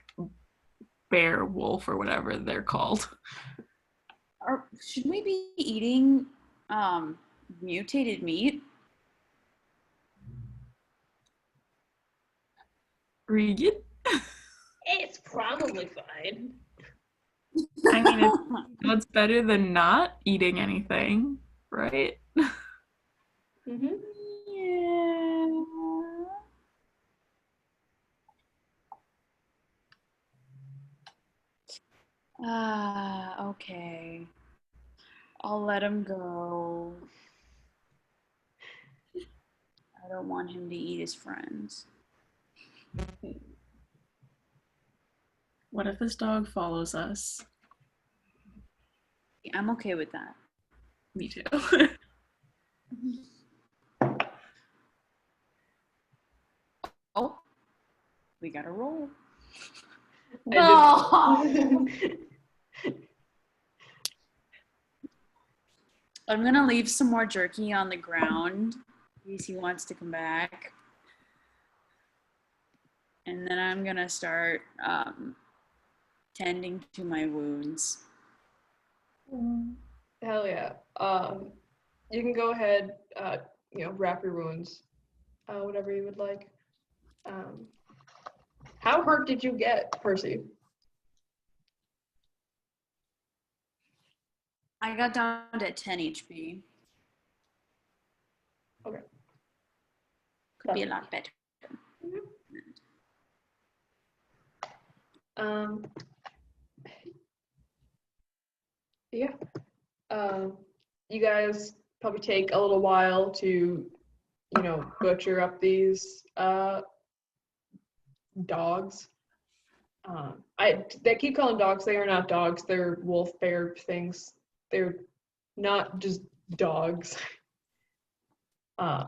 bear wolf or whatever they're called. Should we be eating mutated meat? Regan? It's probably fine. I mean, it's better than not eating anything, right? Mm-hmm. Yeah. Okay. I'll let him go. I don't want him to eat his friends. What if this dog follows us? I'm okay with that. Me too. Oh, we gotta roll. I'm gonna leave some more jerky on the ground in case he wants to come back. And then I'm gonna start tending to my wounds. Hell yeah. You can go ahead, wrap your wounds, whatever you would like. How hurt did you get, Percy? I got down to 10 HP. Okay. Could be a lot better. Yeah. You guys probably take a little while to, butcher up these dogs. They keep calling dogs. They are not dogs. They're wolf bear things. They're not just dogs. They're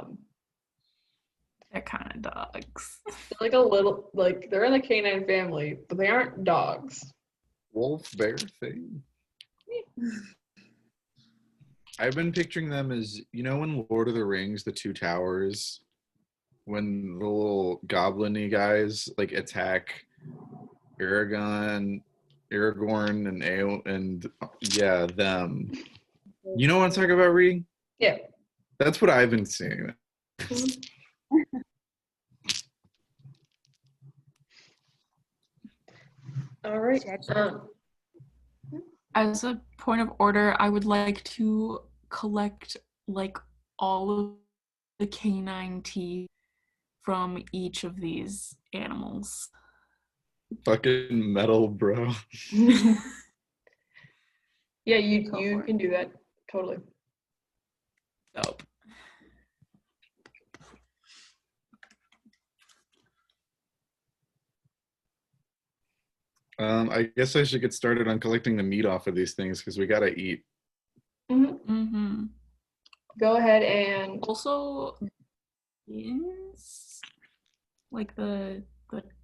kind of dogs. They're like a little, they're in the canine family, but they aren't dogs. Wolf bear thing. I've been picturing them as, in Lord of the Rings, the Two Towers, when the little goblin-y guys attack Aragorn, and yeah, them. You know what I'm talking about, Ree? Yeah. That's what I've been seeing. All right. As a point of order, I would like to collect all of the canine teeth from each of these animals. Fucking metal, bro. Yeah, you can do that. Totally. Dope. I guess I should get started on collecting the meat off of these things because we gotta eat. Mm-hmm. Go ahead and Also, skins, like the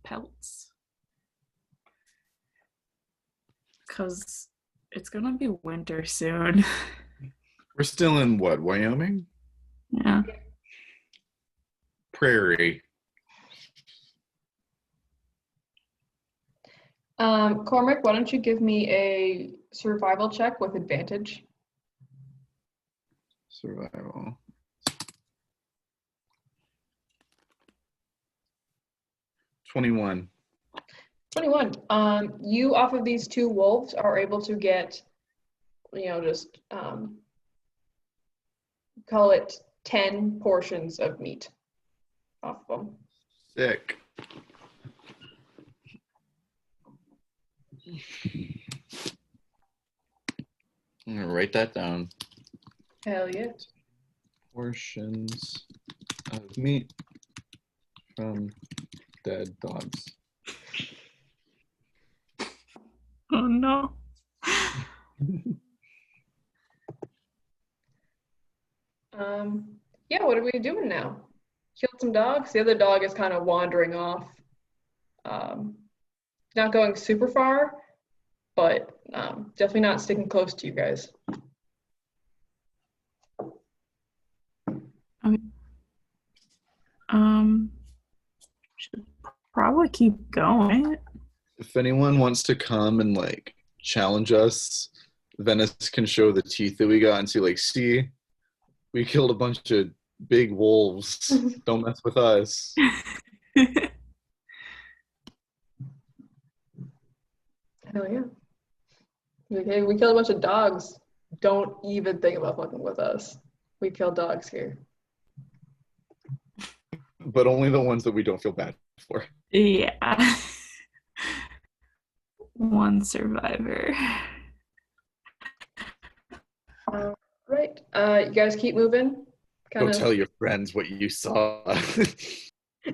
pelts, because it's gonna be winter soon. We're still in what, Wyoming? Yeah. Prairie. Cormac, why don't you give me a survival check with advantage? Survival. 21. 21. You off of these two wolves are able to get, just call it 10 portions of meat off of them. Sick. I'm gonna write that down. Hell yeah. Portions of meat from dead dogs. Oh no. Yeah, what are we doing now? Killed some dogs. The other dog is kind of wandering off. Not going super far, but definitely not sticking close to you guys. Should probably keep going. If anyone wants to come and challenge us, Venice can show the teeth that we got and see, we killed a bunch of big wolves. Don't mess with us. Hell yeah. Okay, we killed a bunch of dogs. Don't even think about fucking with us. We kill dogs here. But only the ones that we don't feel bad for. Yeah. One one survivor. Right. You guys keep moving. Go tell your friends what you saw. He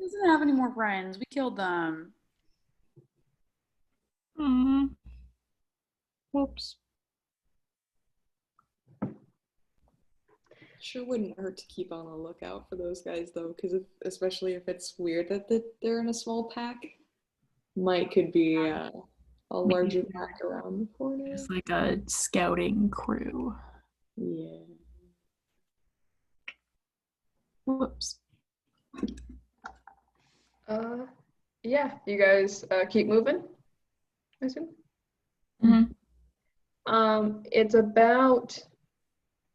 doesn't have any more friends. We killed them. Whoops. Sure wouldn't hurt to keep on the lookout for those guys though, because especially if it's weird that they're in a small pack, could be a larger pack around the corner. It's like a scouting crew. Yeah. Whoops. Yeah, you guys keep moving, I assume? It's about,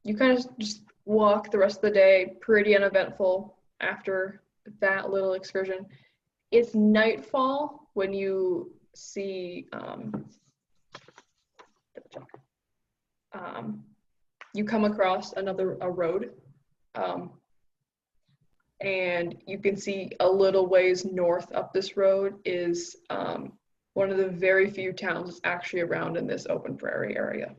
you kind of just walk the rest of the day, pretty uneventful after that little excursion. It's nightfall when you see, you come across a road, and you can see a little ways north up this road is one of the very few towns that's actually around in this open prairie area.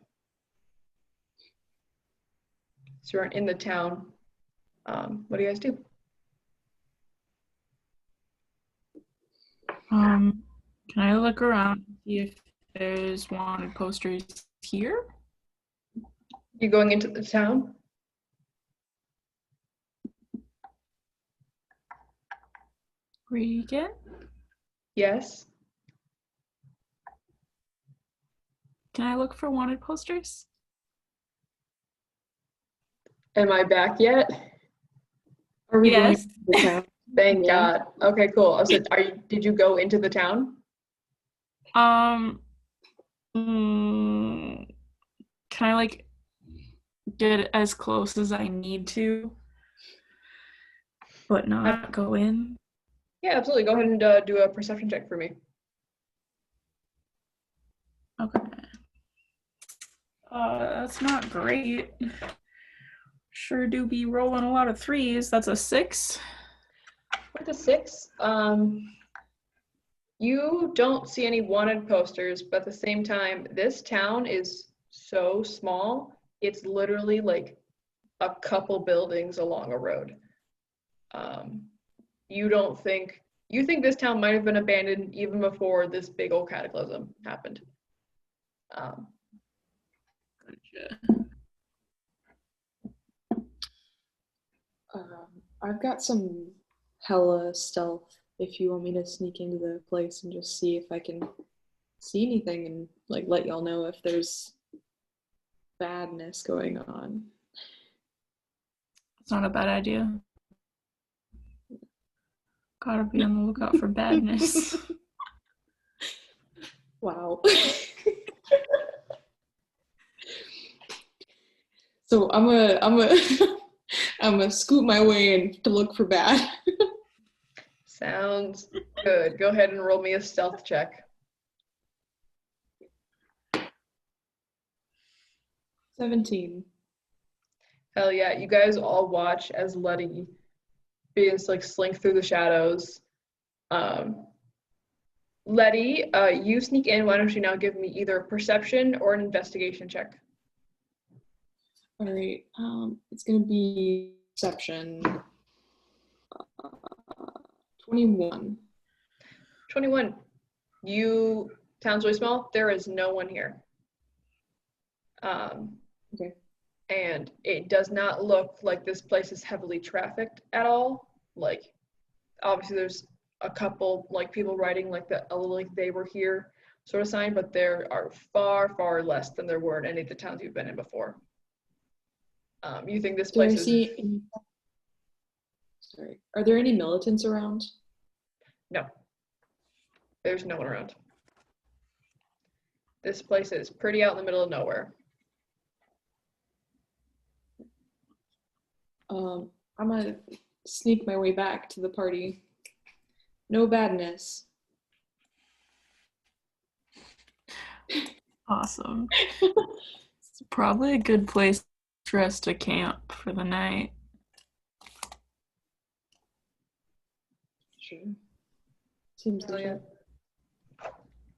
So you're in the town. What do you guys do? Can I look around and see if there's wanted posters here? You going into the town? Regan? Yes. Can I look for wanted posters? Am I back yet? Are we Yes. going to the town? Thank Yeah. God. Okay, cool. I said, did you go into the town? Can I like get as close as I need to, but not go in? Yeah, absolutely. Go ahead and do a perception check for me. Okay. That's not great. Sure do be rolling a lot of threes. That's a 6. With a 6, you don't see any wanted posters, but at the same time, this town is so small. It's literally like a couple buildings along a road. You think this town might have been abandoned even before this big old cataclysm happened. I've got some hella stealth if you want me to sneak into the place and just see if I can see anything and like let y'all know if there's badness going on. It's not a bad idea. Gotta be on the lookout for badness. Wow. So I'm gonna scoot my way in to look for bad. Sounds good. Go ahead and roll me a stealth check. 17. Hell yeah, you guys all watch as Letty begins to like slink through the shadows. Letty, you sneak in. Why don't you now give me either a perception or an investigation check? All right. It's gonna be perception. 21. 21. Town's really small. There is no one here. Okay. And it does not look like this place is heavily trafficked at all. Like, obviously there's a couple like people writing like they were here sort of sign, but there are far, far less than there were in any of the towns you've been in before. You think this place is... Sorry. Are there any militants around? No. There's no one around. This place is pretty out in the middle of nowhere. I'm gonna sneak my way back to the party. No badness. Awesome. It's probably a good place for us to camp for the night. direction. Seems Oh, yeah. legit.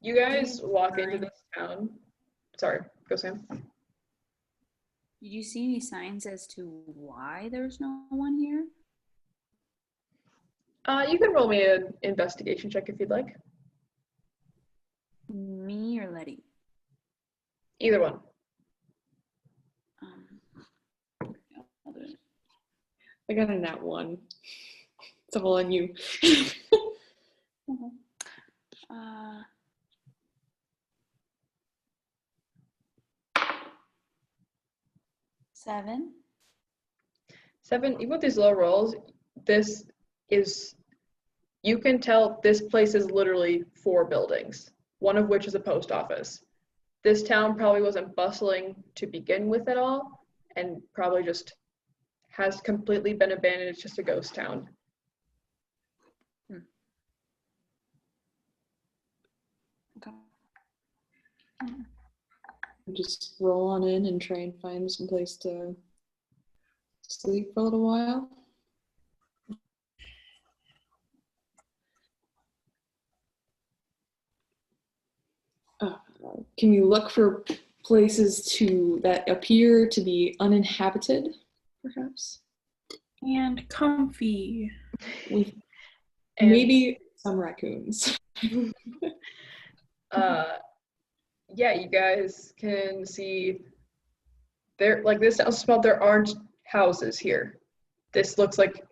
You guys walk into this town. Sorry, go Sam. Did you see any signs as to why there's no one here? You can roll me an investigation check if you'd like. Me or Letty? Either one. I'll do it. I got a nat 1. It's all on you. Uh, seven. 7, even with these low rolls, this is, you can tell this place is literally 4 buildings, one of which is a post office. This town probably wasn't bustling to begin with at all, and probably just has completely been abandoned. It's just a ghost town. Okay. Just roll on in and try and find some place to sleep for a little while. Can you look for places that appear to be uninhabited, perhaps? And comfy. With And, maybe some raccoons. yeah, you guys can see there, like this sounds small, there aren't houses here. This looks like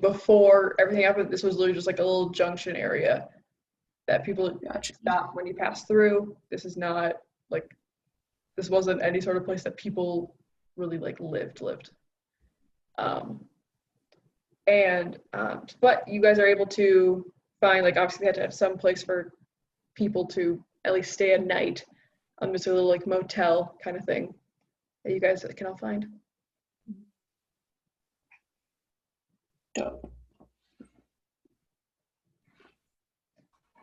before everything happened, this was literally just like a little junction area that people stop when you pass through. This is not like, this wasn't any sort of place that people really like lived. But you guys are able to find, like, obviously they had to have some place for people to at least stay at night. Just a little like motel kind of thing that you guys can all find. Dope.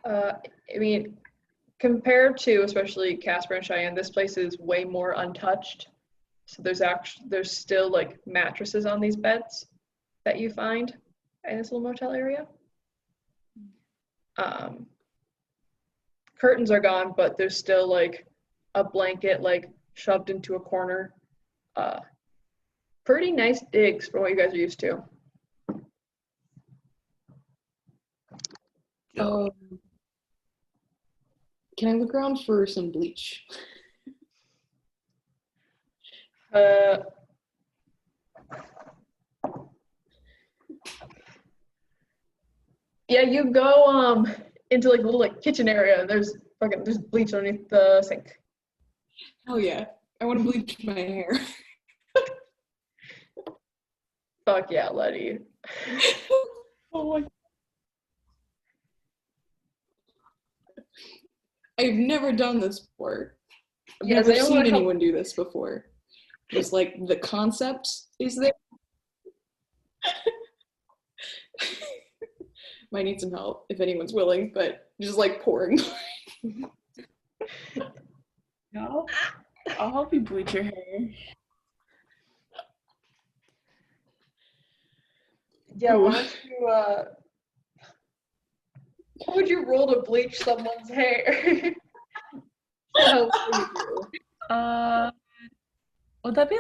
I mean, compared to especially Casper and Cheyenne, this place is way more untouched. So there's still like mattresses on these beds that you find in this little motel area. Curtains are gone, but there's still like a blanket like shoved into a corner. Pretty nice digs for what you guys are used to. Can I look around for some bleach? Yeah, you go into like a little like kitchen area, and there's bleach underneath the sink. Hell yeah. I want to bleach my hair. Fuck yeah, Letty. Oh my. I've never done this before. I've never seen anyone do this before. Just like the concept is there. Might need some help if anyone's willing, but just like pouring. No, I'll help you bleach your hair. Yeah, why don't you how would you roll to bleach someone's hair? How would you do? Would that be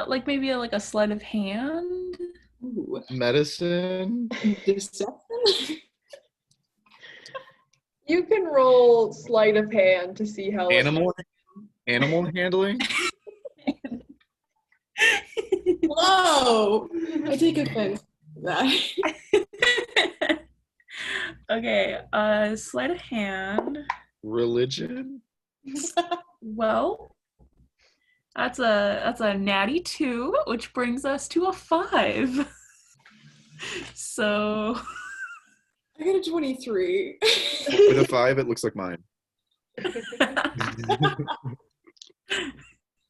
like maybe a sleight of hand? Ooh. Medicine? Deception? You can roll sleight of hand to see how Animal handling? Whoa! I take offense to that. Okay, sleight of hand. Religion? Well, that's a natty 2, which brings us to a 5. So I got a 23. With a 5, it looks like mine.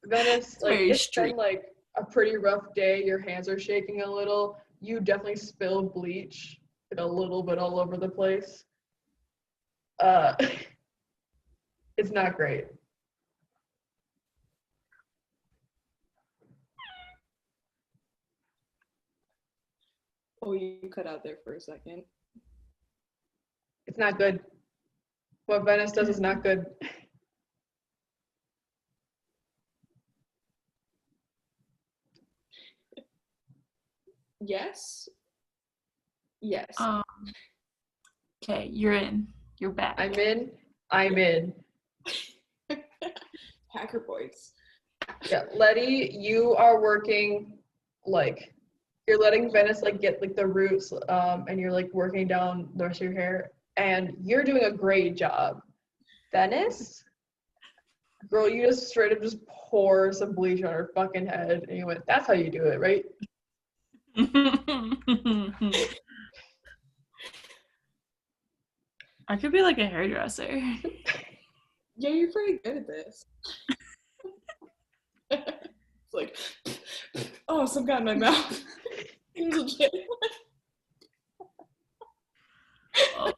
Venice, like very it's street. been like a pretty rough day. Your hands are shaking a little. You definitely spill bleach like a little bit all over the place. It's not great. Oh, you cut out there for a second. It's not good. What Venice does is not good. Yes. Yes. Okay, you're in. You're back. I'm in. I'm in. Hacker boys. Yeah, Letty, you are working like you're letting Venice like get like the roots, and you're like working down the rest of your hair, and you're doing a great job. Venice, girl, you just straight up just pour some bleach on her fucking head, and you went, "That's how you do it, right?" I could be like a hairdresser. Yeah, you're pretty good at this. It's like, oh, some got in my mouth. Legit. Oh,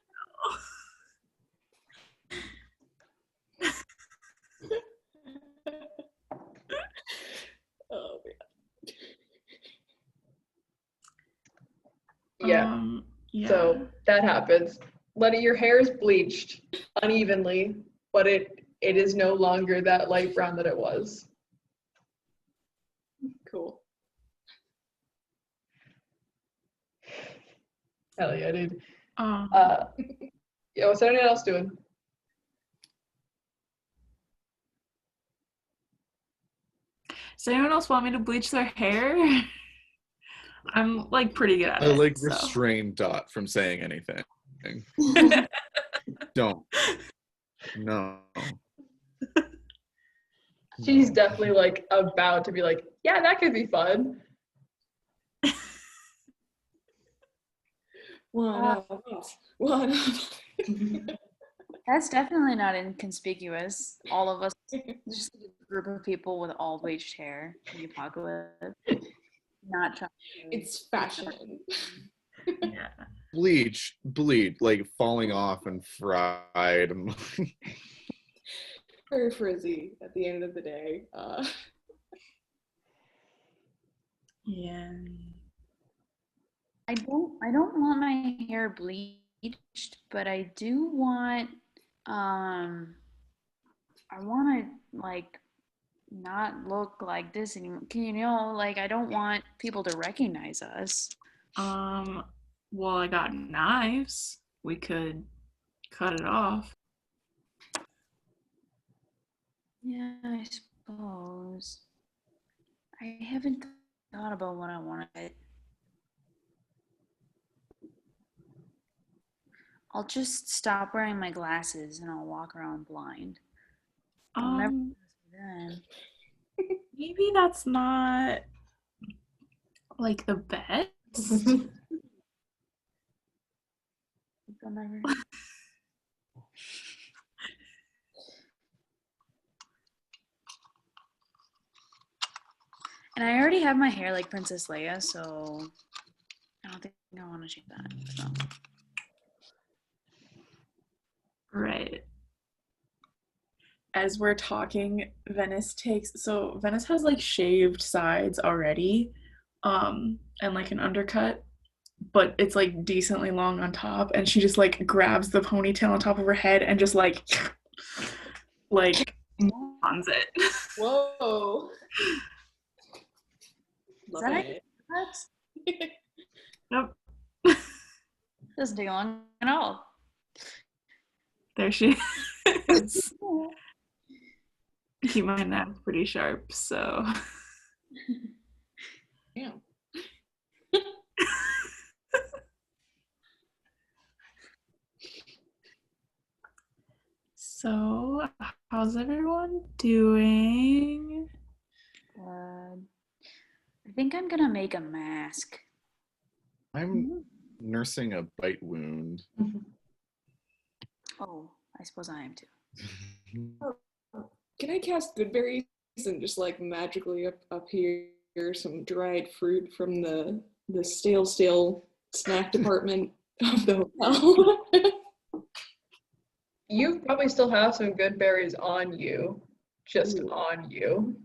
Oh man. Yeah. Yeah. So that happens. Letty, your hair is bleached unevenly, but it is no longer that light brown that it was. Cool. Hell yeah, dude. Um, Yeah, what's anyone else doing? does anyone else want me to bleach their hair? I'm like pretty good at I it. like so. restrain Dot from saying anything. Don't. No. She's definitely like about to be like, yeah, that could be fun. One off. That's definitely not inconspicuous. All of us, just a group of people with all bleached hair in the apocalypse. Not trying to. It's fashion. Yeah. Bleach, like falling off and fried. And Very frizzy at the end of the day. Yeah. I don't want my hair bleached, but I do want I want to like not look like this anymore. You know, like I don't want people to recognize us. Well, I got knives. We could cut it off. Yeah, I suppose. I haven't thought about what I want to. I'll just stop wearing my glasses and I'll walk around blind. I'll never see then. Maybe that's not like the best. I'll never. And I already have my hair like Princess Leia, so I don't think I want to change that. So. Right. As we're talking, Venice has like shaved sides already, and like an undercut, but it's like decently long on top, and she just like grabs the ponytail on top of her head and just like on it. Whoa. Is that Loving it? Nope. Doesn't take long at all. There she is. Keep my knife pretty sharp, so. Damn. So, how's everyone doing? I think I'm gonna make a mask. I'm nursing a bite wound. Oh, I suppose I am too. Can I cast good berries and just like magically up here some dried fruit from the stale snack department of the hotel? You probably still have some good berries on you, just on you.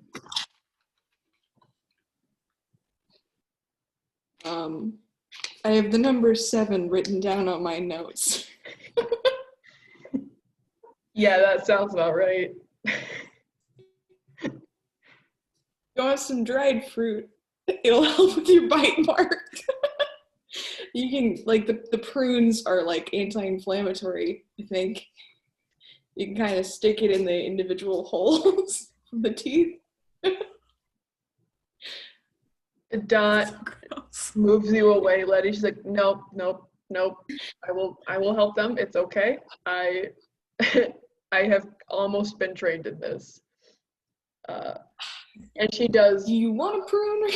I have the number 7 written down on my notes. Yeah, that sounds about right. You want some dried fruit? It'll help with your bite mark. You can, like, the prunes are like anti-inflammatory, I think. You can kind of stick it in the individual holes of the teeth. Dot Gross. moves you away, Letty. She's like, nope, nope, nope. I will help them. It's okay. I I have almost been trained in this. And she does. Do you want a prune?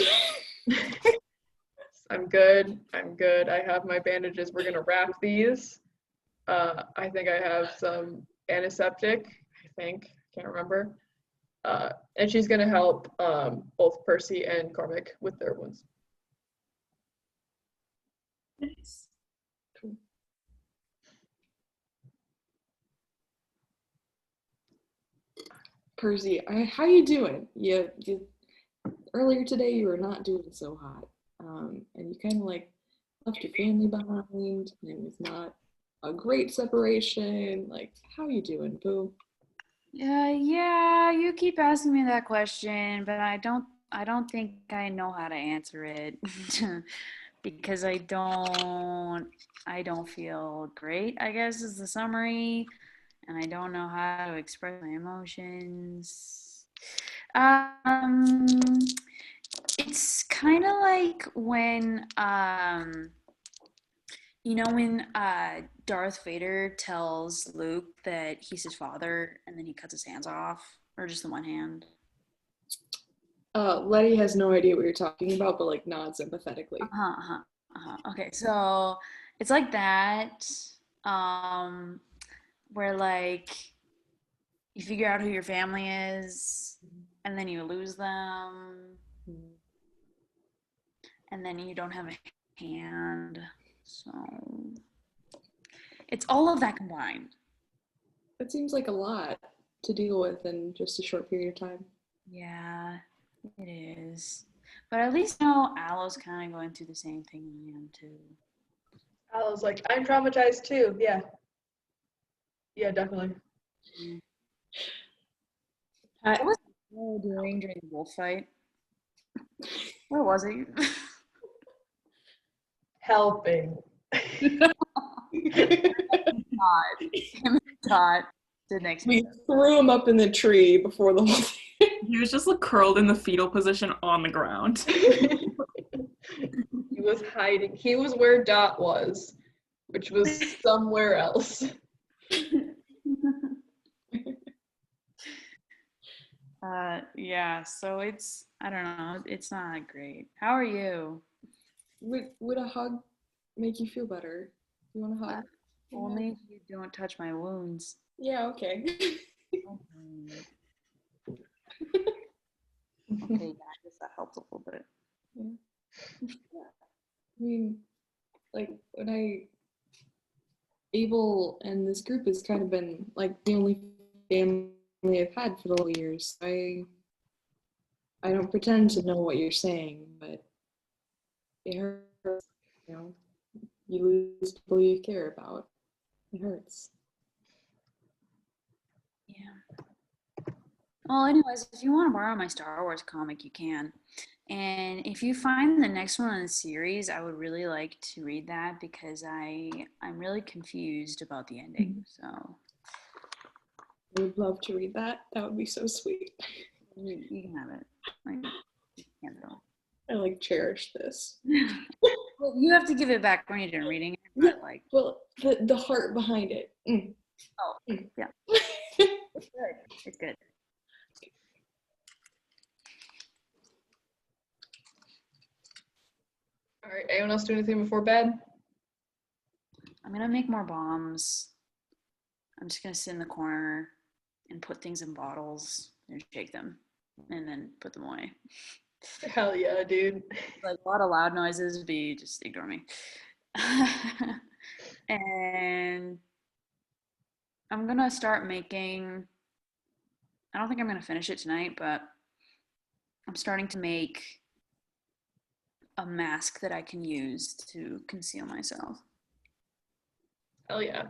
I'm good. I'm good. I have my bandages. We're gonna wrap these. I think I have some antiseptic. I think. Can't remember. And she's gonna help both Percy and Cormac with their wounds. Nice. Percy, how you doing? Earlier today you were not doing so hot, and you kind of like left your family behind, and it was not a great separation. Like, how you doing, boo? Yeah, you keep asking me that question, but I don't think I know how to answer it. Because I don't feel great, I guess is the summary, and I don't know how to express my emotions. Um, it's kind of like when when Darth Vader tells Luke that he's his father and then he cuts his hands off, or just the one hand. Letty has no idea what you're talking about, but like nods sympathetically. Okay, so it's like that, where like you figure out who your family is, and then you lose them, and then you don't have a hand. So it's all of that combined. That seems like a lot to deal with in just a short period of time. Yeah, it is. But at least Aloe's kind of going through the same thing I am too. Aloe's like, I'm traumatized too. Yeah. Yeah, definitely. What was Aloe doing during the wolf fight? Where was he? Helping. Todd did next. We threw him up in the tree before the whole thing. He was just like curled in the fetal position on the ground. He was hiding. He was where Dot was, which was somewhere else. Yeah, so I don't know, it's not great. How are you? Would a hug make you feel better? You want a hug? Only if you don't touch my wounds. Yeah, okay. Okay, yeah, I guess that helps a little bit. Yeah. I mean, like when Abel and this group has kind of been like the only family I've had for the whole years. I don't pretend to know what you're saying, but it hurts. You lose people you care about. It hurts. Yeah. Well, anyways, if you want to borrow my Star Wars comic, you can. And if you find the next one in the series, I would really like to read that because I'm really confused about the ending. So I would love to read that. That would be so sweet. you can have it. Like, you can't though. I like cherish this. Well, you have to give it back when you're done reading it. Yeah. But like, Well, the heart behind it. yeah, it's good. It's good. All right, anyone else do anything before bed? I'm gonna make more bombs. I'm just gonna sit in the corner and put things in bottles and shake them, and then put them away. Hell yeah, dude. Like a lot of loud noises, but you just ignore me. And I'm gonna start making. I don't think I'm gonna finish it tonight, but I'm starting to make a mask that I can use to conceal myself. Hell yeah.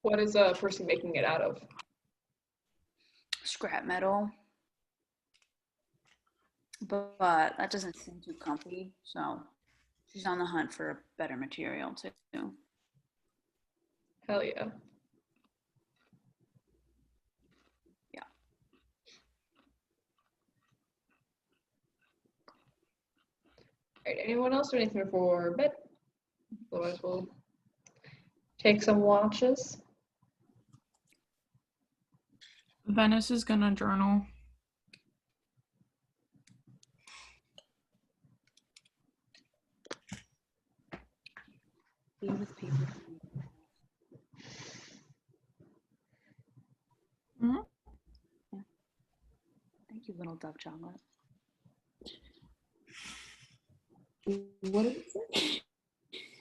What is Percy making it out of? Scrap metal. But that doesn't seem too comfy, so she's on the hunt for a better material too. Hell yeah. Yeah. All right, anyone else do anything before bed? Otherwise we'll take some watches. Venice is gonna journal. Be with people. Mhm. Yeah. Thank you, little Dove chocolate. What did it say?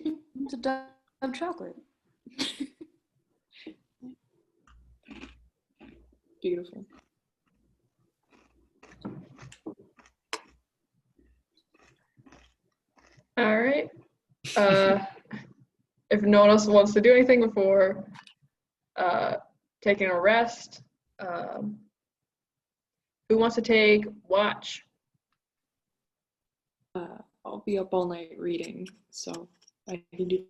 It's a Dove chocolate. Beautiful. All right. If no one else wants to do anything before taking a rest, who wants to take watch? I'll be up all night reading, so I can do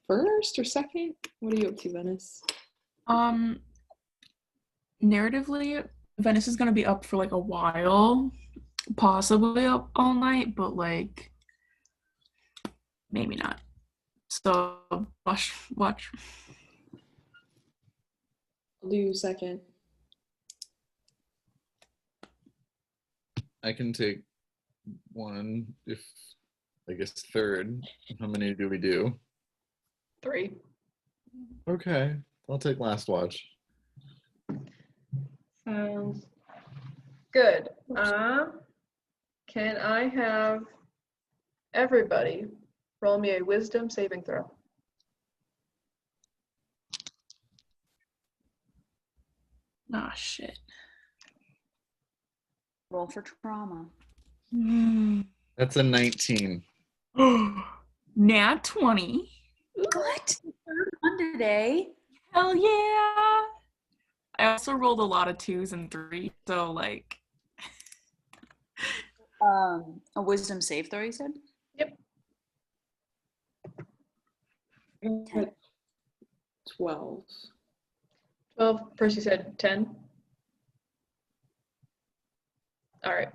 first or second. What are you up to, Venice? Narratively, Venice is gonna be up for like a while, possibly up all night, but like maybe not. So watch. I'll do second. I can take one if I guess third. How many do we do? 3. Okay, I'll take last watch. Sounds good. Can I have everybody roll me a wisdom saving throw? Ah, shit. Roll for trauma. That's a 19. Nat 20. What? Third one today? Hell yeah! I also rolled a lot of 2s and 3s, so like. A wisdom save throw, you said? Yep. 12. 12. Percy said 10. All right.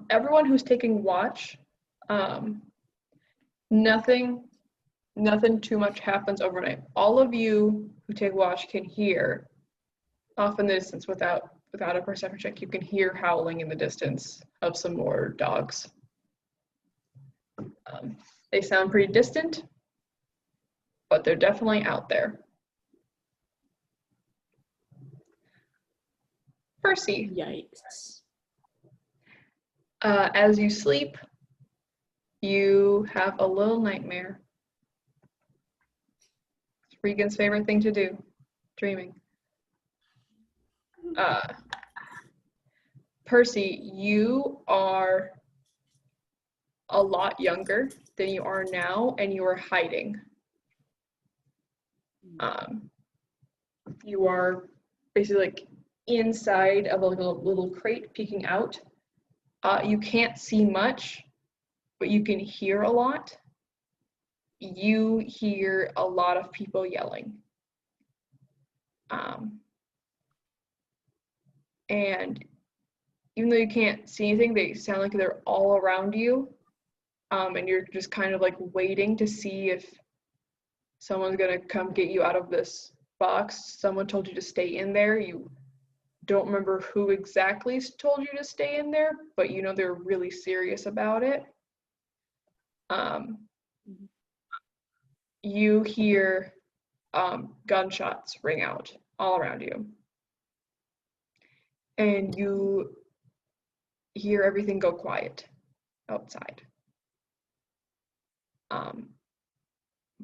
Everyone who's taking watch, nothing too much happens overnight. All of you who take watch can hear, off in the distance without a perception check, you can hear howling in the distance of some more dogs. They sound pretty distant, but they're definitely out there. Percy, Yikes. as you sleep, you have a little nightmare. It's Regan's favorite thing to do, dreaming. Percy, you are a lot younger than you are now, and you are hiding. You are basically like inside of a little crate peeking out. You can't see much, but you can hear a lot. You hear a lot of people yelling. And even though you can't see anything, they sound like they're all around you. And you're just kind of like waiting to see if someone's gonna come get you out of this box. Someone told you to stay in there. You don't remember who exactly told you to stay in there, but you know they're really serious about it. You hear gunshots ring out all around you. And you hear everything go quiet outside.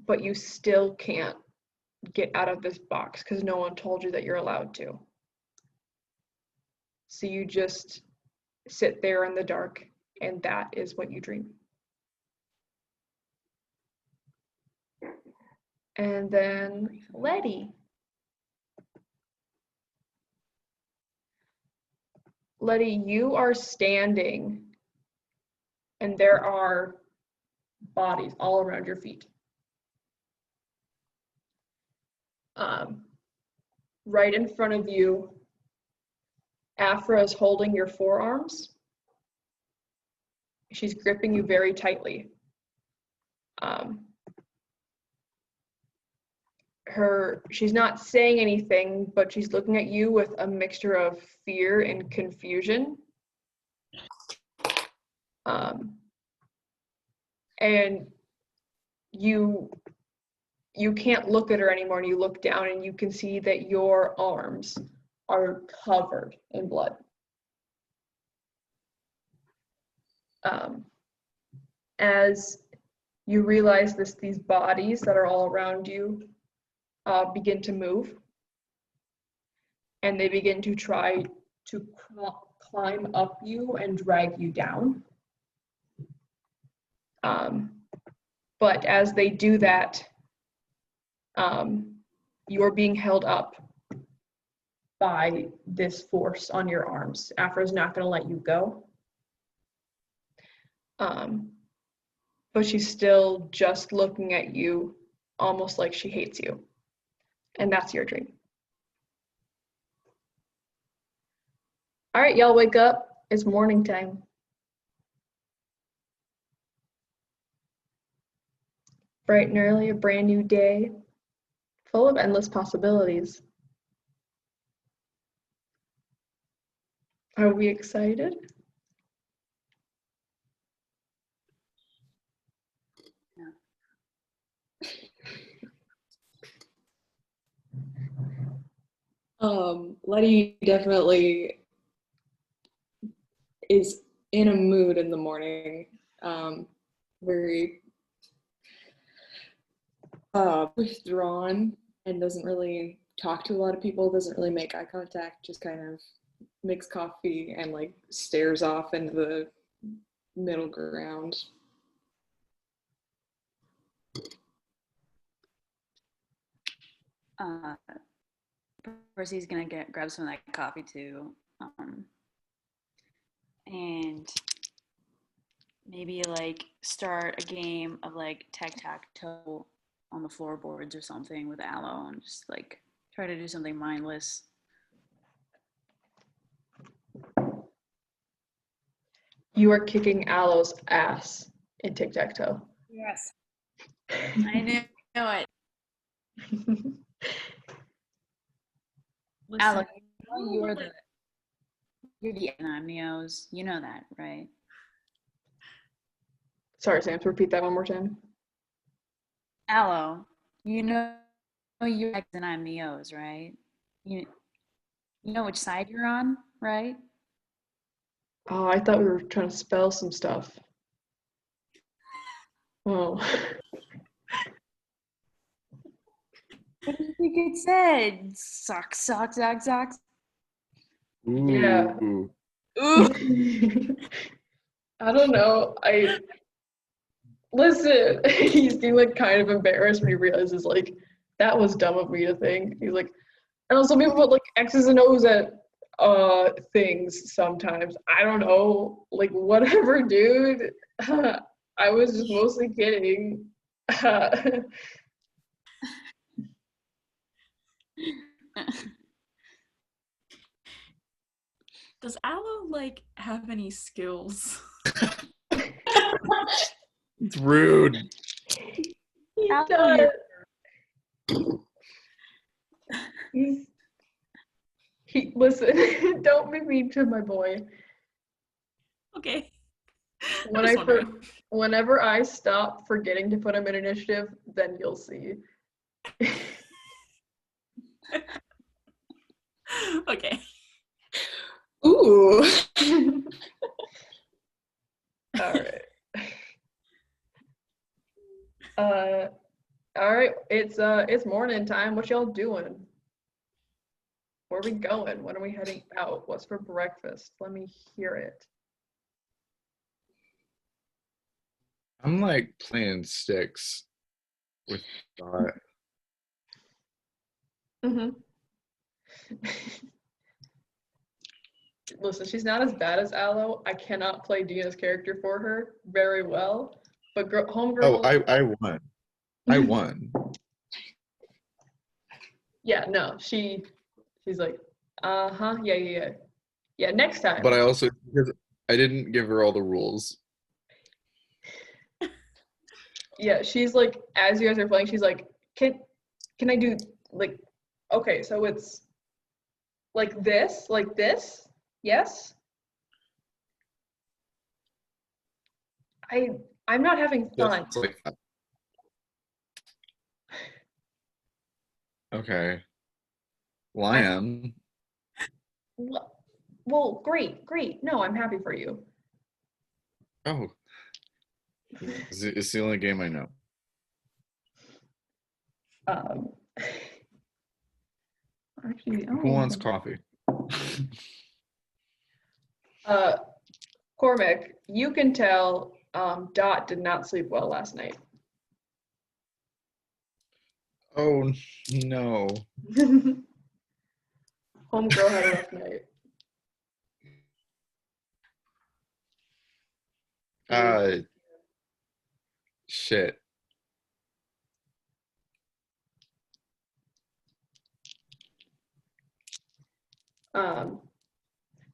But you still can't get out of this box because no one told you that you're allowed to. So you just sit there in the dark, and that is what you dream. And then Letty. Letty, you are standing and there are bodies all around your feet. Right in front of you, Afra is holding your forearms. She's gripping you very tightly. She's not saying anything, but she's looking at you with a mixture of fear and confusion. And you can't look at her anymore, and you look down and you can see that your arms are covered in blood. As you realize these bodies that are all around you begin to move, and they begin to try to climb up you and drag you down. But as they do that, you're being held up by this force on your arms. Afra's not going to let you go. But she's still just looking at you almost like she hates you. And that's your dream. All right, y'all wake up. It's morning time. Bright and early, a brand new day, full of endless possibilities. Are we excited? Letty definitely is in a mood in the morning, very withdrawn, and doesn't really talk to a lot of people, doesn't really make eye contact, just kind of makes coffee and like stares off into the middle ground. Percy's gonna grab some of that coffee too, and maybe like start a game of like tic-tac-toe on the floorboards or something with Aloe, and just like try to do something mindless. You are kicking Aloe's ass in tic-tac-toe. Yes. I knew it. Aloe, you're the Anamios. You know that, right? Sorry, Sam, repeat that one more time. Aloe, you know you're Anamios, right? You know which side you're on, right? Oh, I thought we were trying to spell some stuff. Oh. What do you think it said? Socks, socks, socks, socks. Yeah. Ooh. I don't know. Listen, he's being like kind of embarrassed when he realizes like that was dumb of me to think. He's like, and also people put like X's and O's at things sometimes. I don't know, like whatever, dude. I was just mostly kidding. Does Aloe like have any skills? It's rude. He Aloe, does. Listen, don't be mean to my boy. Okay. Whenever I stop forgetting to put him in initiative, then you'll see. Okay. Ooh. All right. All right. It's morning time. What y'all doing? Where are we going? When are we heading out? What's for breakfast? Let me hear it. I'm like playing sticks with Dot. Mm-hmm. Listen, she's not as bad as Aloe. I cannot play Dina's character for her very well, but homegirl. Oh, I won. I won. Yeah, no, she's like, yeah. Next time. But I also, because I didn't give her all the rules. Yeah, she's like, as you guys are playing, she's like, can I do like, okay, so it's like this, yes. I'm not having fun. Just like that. Okay. Well, I am. Well, great. No, I'm happy for you. Oh. It's the only game I know. Actually, Who wants coffee? Cormac, you can tell Dot did not sleep well last night. Oh, no. Homegirl had a rough night. Shit.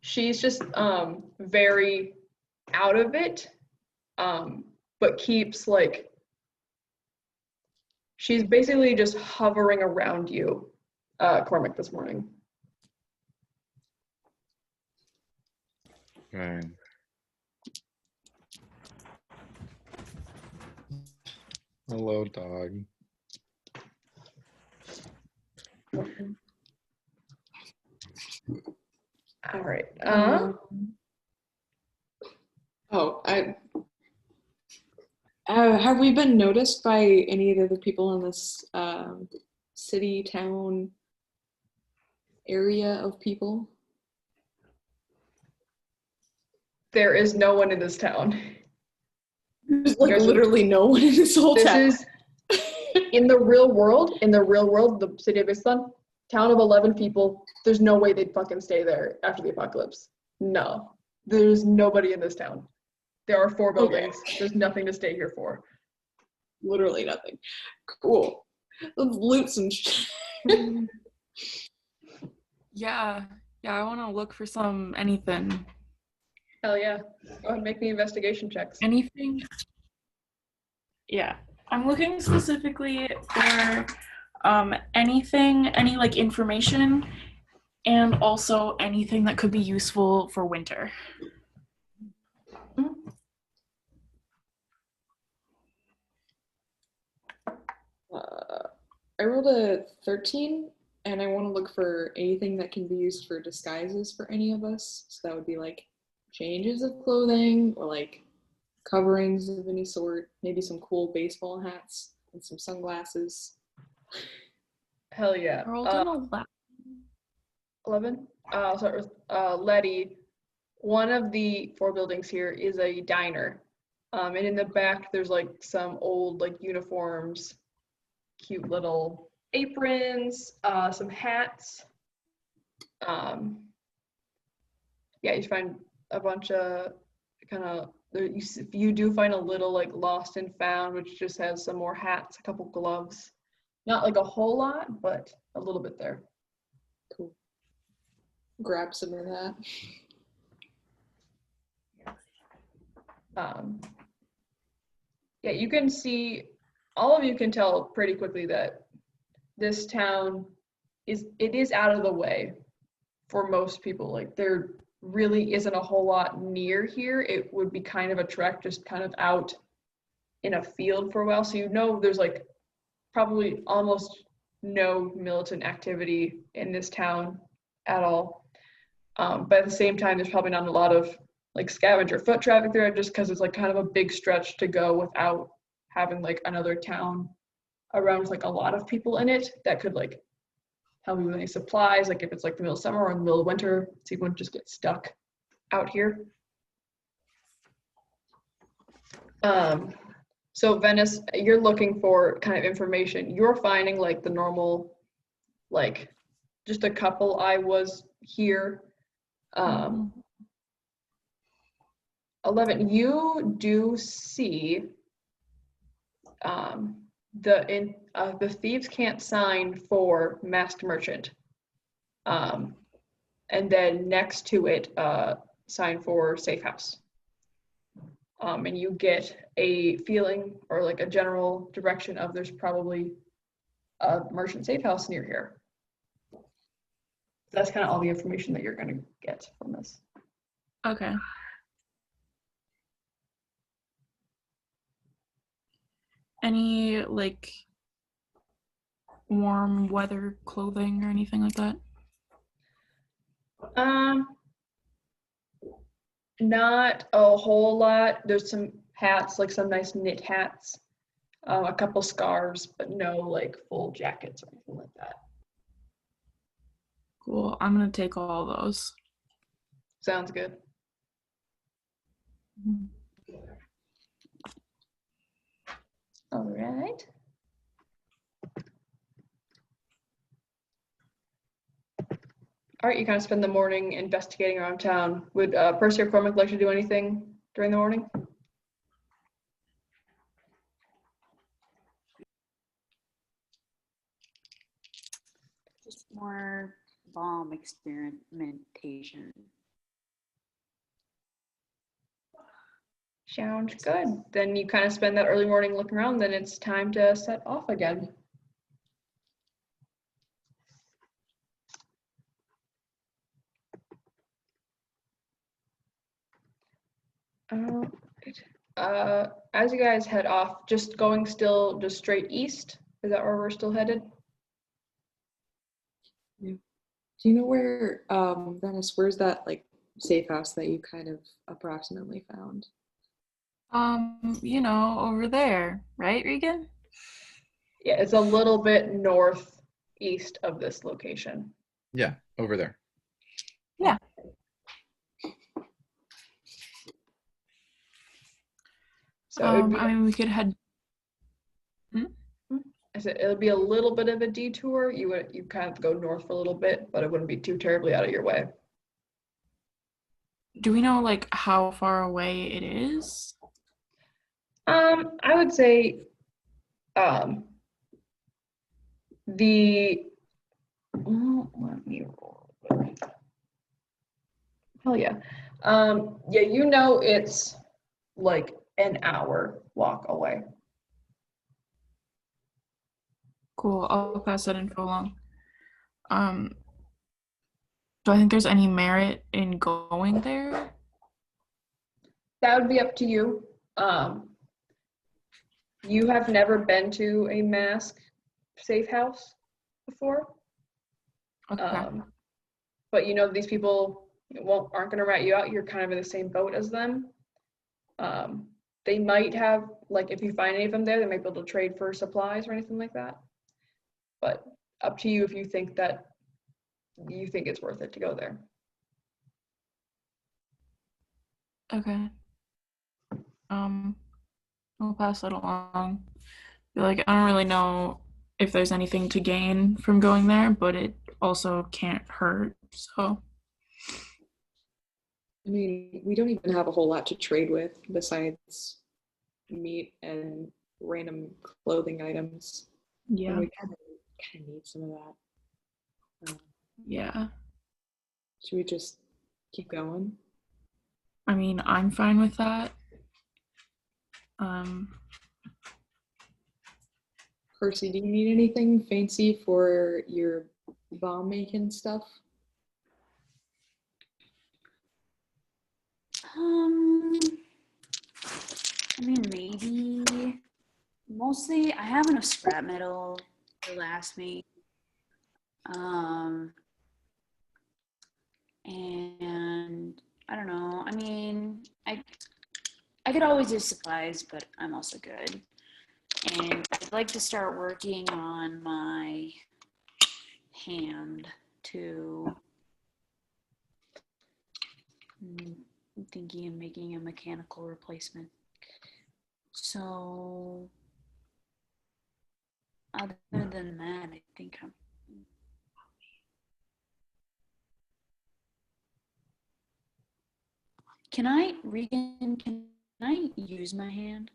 She's just very out of it, but keeps like, she's basically just hovering around you, Cormac, this morning. Okay. Hello, dog. All right. Have we been noticed by any of the other people in this city, town area of people? There is no one in this town. There's like literally no one in this whole town. This is in the real world, the city of Islam, town of 11 people, there's no way they'd fucking stay there after the apocalypse. No. There's nobody in this town. There are 4 buildings. Okay. There's nothing to stay here for. Literally nothing. Cool. Let's loot some shit. Yeah, I want to look for some anything. Hell yeah. Go ahead and make me investigation checks. Anything? Yeah. I'm looking specifically for anything, any like information, and also anything that could be useful for winter. I rolled a 13, and I want to look for anything that can be used for disguises for any of us. So that would be like changes of clothing or like coverings of any sort, maybe some cool baseball hats and some sunglasses. Hell yeah. I rolled an 11. 11? I'll start with Letty. One of the 4 buildings here is a diner. And in the back, there's like some old like uniforms, cute little aprons, some hats. Yeah, you find a bunch of kind of, you do find a little like lost and found, which just has some more hats, a couple gloves. Not like a whole lot, but a little bit there. Cool. Grab some of that. Yeah, you can see, all of you can tell pretty quickly that this town is out of the way for most people. Like there really isn't a whole lot near here. It would be kind of a trek just kind of out in a field for a while. So you know there's like probably almost no militant activity in this town at all. But at the same time, there's probably not a lot of like scavenger foot traffic there just because it's like kind of a big stretch to go without having like another town around with like a lot of people in it that could like help you with any supplies, like if it's like the middle of summer or in the middle of winter, so you wouldn't just get stuck out here. So Venice, you're looking for kind of information. You're finding like the normal like just a couple. I was here. 11, you do see the thieves can't sign for masked merchant. And then next to it, sign for safe house. And you get a feeling or like a general direction of there's probably a merchant safe house near here. That's kind of all the information that you're going to get from this. Okay. Any like warm weather clothing or anything like that? Not a whole lot. There's some hats, like some nice knit hats, a couple scarves, but no like full jackets or anything like that. Cool. I'm gonna take all those. Sounds good. All right. All right, you kind of spend the morning investigating around town. Would Percy or Cormac like to do anything during the morning? Just more bomb experimentation. Sounds good. Then you kind of spend that early morning looking around, then it's time to set off again. As you guys head off, just going still just straight east? Is that where we're still headed? Yeah. Do you know where, Venice, where's that like safe house that you kind of approximately found? Over there, right, Regan? Yeah, it's a little bit northeast of this location. Yeah, over there. Yeah. So it'd be, we could head. I said it would be a little bit of a detour. You kind of go north for a little bit, but it wouldn't be too terribly out of your way. Do we know like how far away it is? I would say let me roll. Hell yeah. Yeah, it's like an hour walk away. Cool. I'll pass that info along. Do I think there's any merit in going there? That would be up to you. You have never been to a mask safe house before. Okay. But these people aren't going to rat you out. You're kind of in the same boat as them. They might have, like, if you find any of them there, they might be able to trade for supplies or anything like that. But up to you if you think it's worth it to go there. Okay. I'll pass that along. Like, I don't really know if there's anything to gain from going there, but it also can't hurt, so. I mean, we don't even have a whole lot to trade with besides meat and random clothing items. Yeah. And we kind of need some of that. Yeah. Should we just keep going? I mean, I'm fine with that. Percy, do you need anything fancy for your bomb making stuff? I mean, maybe. Mostly, I have enough scrap metal to last me. And I don't know. I mean, I could always use supplies, but I'm also good. And I'd like to start working on my hand too. I'm thinking of making a mechanical replacement. So other than that, I think I'm Can I, Regan, can I use my hand?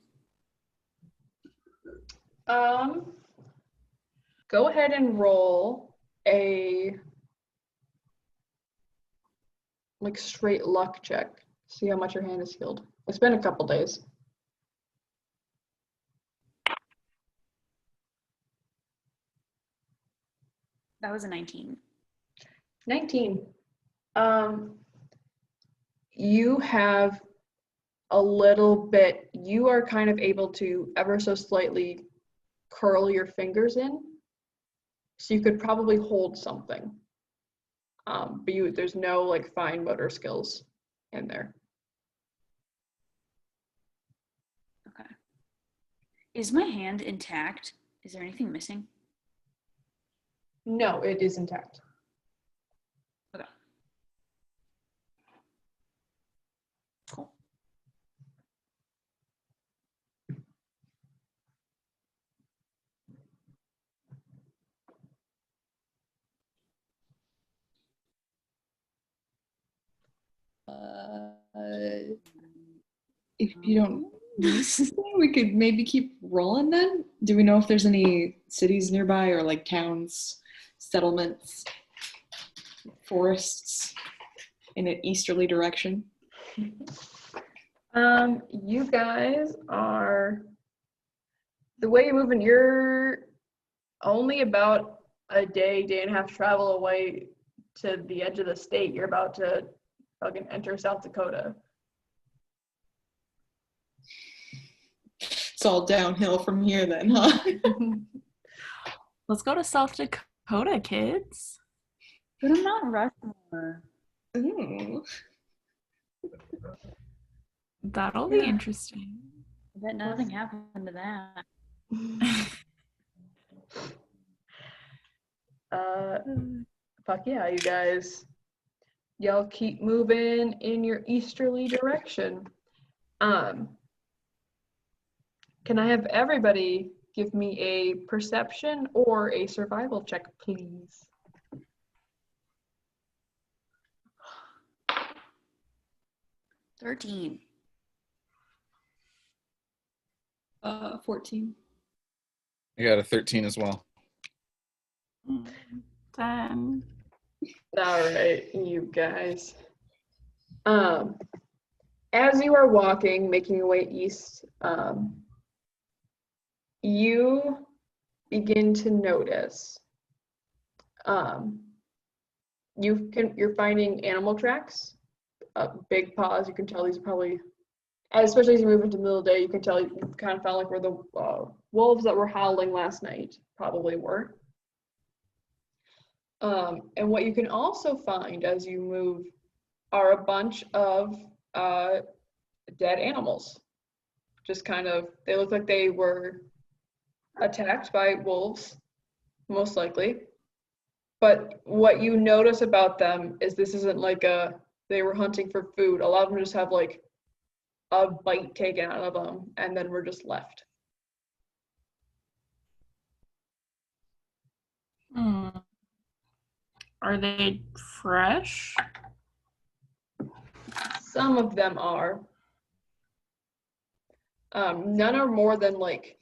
Go ahead and roll a like straight luck check. See how much your hand is healed. It's been a couple days. That was a 19. 19. You have a little bit, you are kind of able to ever so slightly curl your fingers in. So you could probably hold something. But there's no like fine motor skills in there. Okay. Is my hand intact? Is there anything missing? No, it is intact. Okay. Cool. If you don't miss anything, we could maybe keep rolling then. Do we know if there's any cities nearby or like towns, settlements, forests in an easterly direction? You guys are, the way you're moving, you're only about a day and a half travel away to the edge of the state. You're about to fucking enter South Dakota. It's all downhill from here then, huh? Let's go to South Dakota, kids. But I'm not Rushmore. Ooh. That'll be interesting. I bet nothing happened to that. Fuck yeah, you guys. Y'all keep moving in your easterly direction. Can I have everybody give me a perception or a survival check, please? 13. 14. I got a 13 as well. 10. All right, you guys. As you are walking, making your way east, you begin to notice you're finding animal tracks, big paws. You can tell these are probably, especially as you move into the middle of the day, you can tell you kind of found like where the wolves that were howling last night probably were. And what you can also find as you move are a bunch of dead animals. Just kind of, they look like they were attacked by wolves, most likely. But what you notice about them is this isn't like they were hunting for food. A lot of them just have like a bite taken out of them and then we're just left. Are they fresh? Some of them are. None are more than like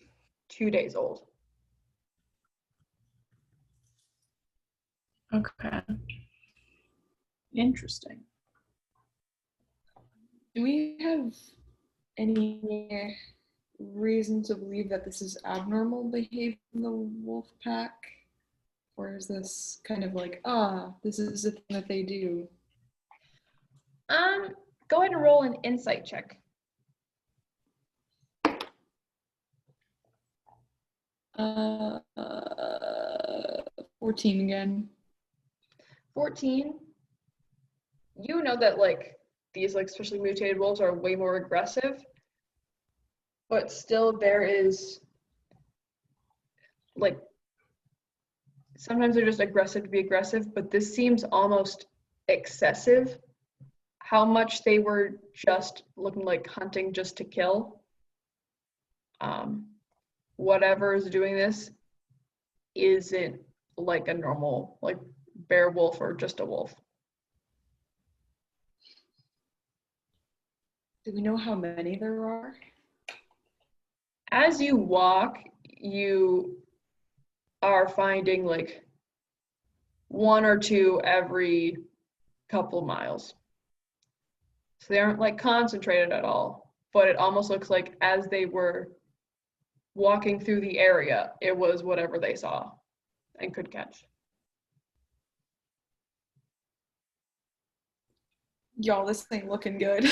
2 days old. Okay. Interesting. Do we have any reason to believe that this is abnormal behavior in the wolf pack? Or is this kind of like, this is a thing that they do? Go ahead and roll an insight check. 14 again. 14. You know that like these like especially mutated wolves are way more aggressive, but still there is like sometimes they're just aggressive to be aggressive, but this seems almost excessive. How much they were just looking like hunting just to kill. Whatever is doing this isn't like a normal like bear wolf or just a wolf. Do we know how many there are? As you walk, you are finding like one or two every couple miles. So they aren't like concentrated at all, but it almost looks like as they were walking through the area, it was whatever they saw and could catch. Y'all, this thing looking good.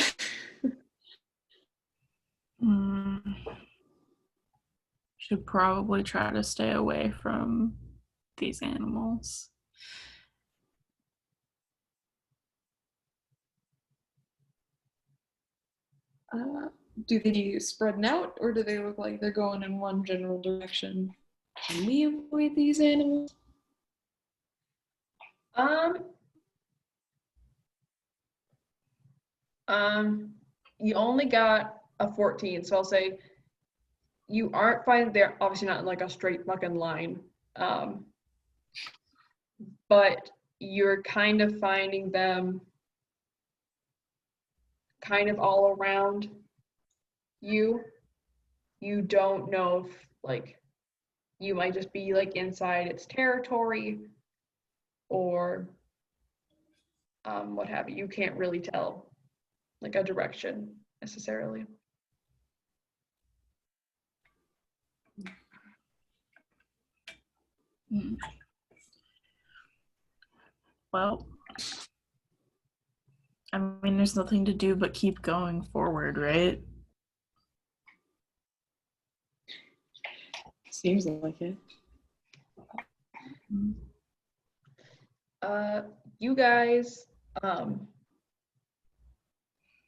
Should probably try to stay away from these animals. Do they spreading out, or do they look like they're going in one general direction? Can we avoid these animals? You only got a 14, so I'll say you aren't finding they're obviously not in like a straight fucking line. But you're kind of finding them kind of all around you. You don't know if like you might just be like inside its territory or what have you. You can't really tell like a direction necessarily. Well, I mean, there's nothing to do but keep going forward, right? Seems like it. You guys,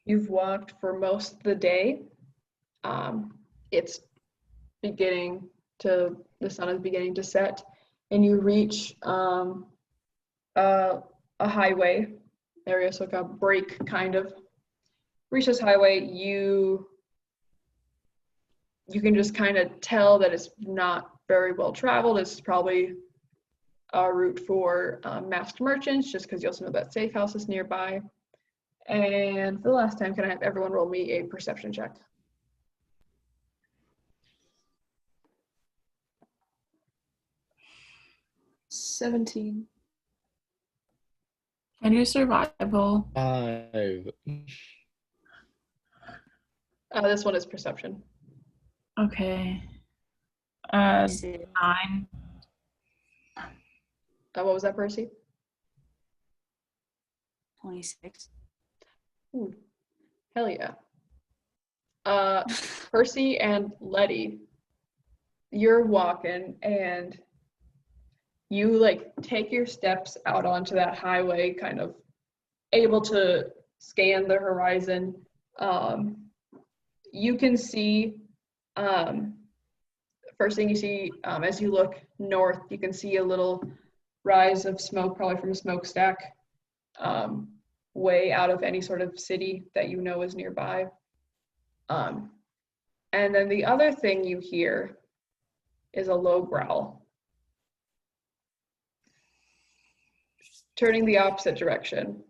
you've walked for most of the day. It's beginning to, the sun is beginning to set, and you reach a highway area, so like a break kind of. Reach this highway, you can just kind of tell that it's not very well traveled. It's probably a route for masked merchants, just because you also know that safe house is nearby. And for the last time, can I have everyone roll me a perception check? $17. Can you survival? 5. This one is perception. Okay. 9. What was that, Percy? 26. Ooh, hell yeah. Percy and Letty, you're walking and you like take your steps out onto that highway, kind of able to scan the horizon. You can see, first thing you see as you look north, you can see a little rise of smoke, probably from a smokestack, way out of any sort of city that you know is nearby. And then the other thing you hear is a low growl. Turning the opposite direction,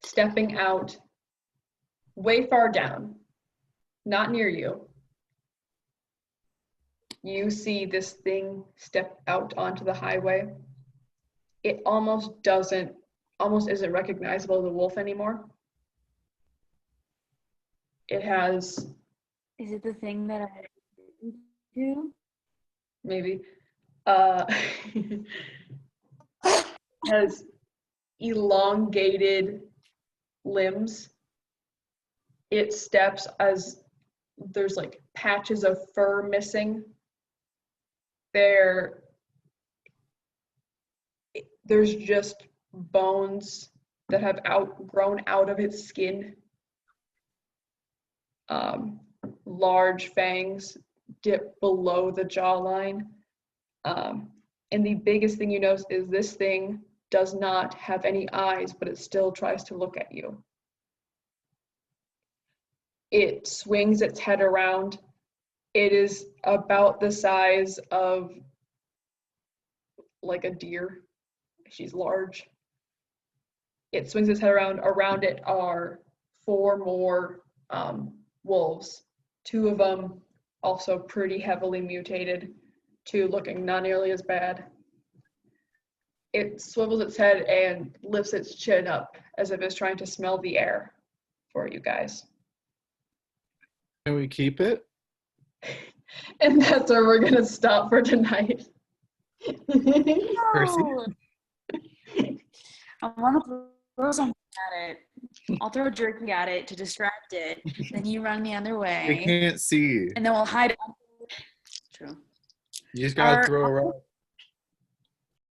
stepping out way far down, not near you. You see this thing step out onto the highway. It almost isn't recognizable as a wolf anymore. It has, Is it the thing that I do? maybe, has elongated limbs. It steps as there's like patches of fur missing. There's just bones that have outgrown out of its skin. Large fangs dip below the jawline. And the biggest thing you notice is this thing does not have any eyes, but it still tries to look at you. It swings its head around. It is about the size of like a deer. She's large. It swings its head around. Around it are 4 more wolves. 2 of them also pretty heavily mutated, 2 looking not nearly as bad. It swivels its head and lifts its chin up as if it's trying to smell the air for you guys. Can we keep it? And that's where we're gonna stop for tonight. Percy? No! I want to throw something at it. I'll throw jerky at it to distract it. Then you run the other I way. can't see. And then we'll hide. True. You just gotta Our- throw a rock.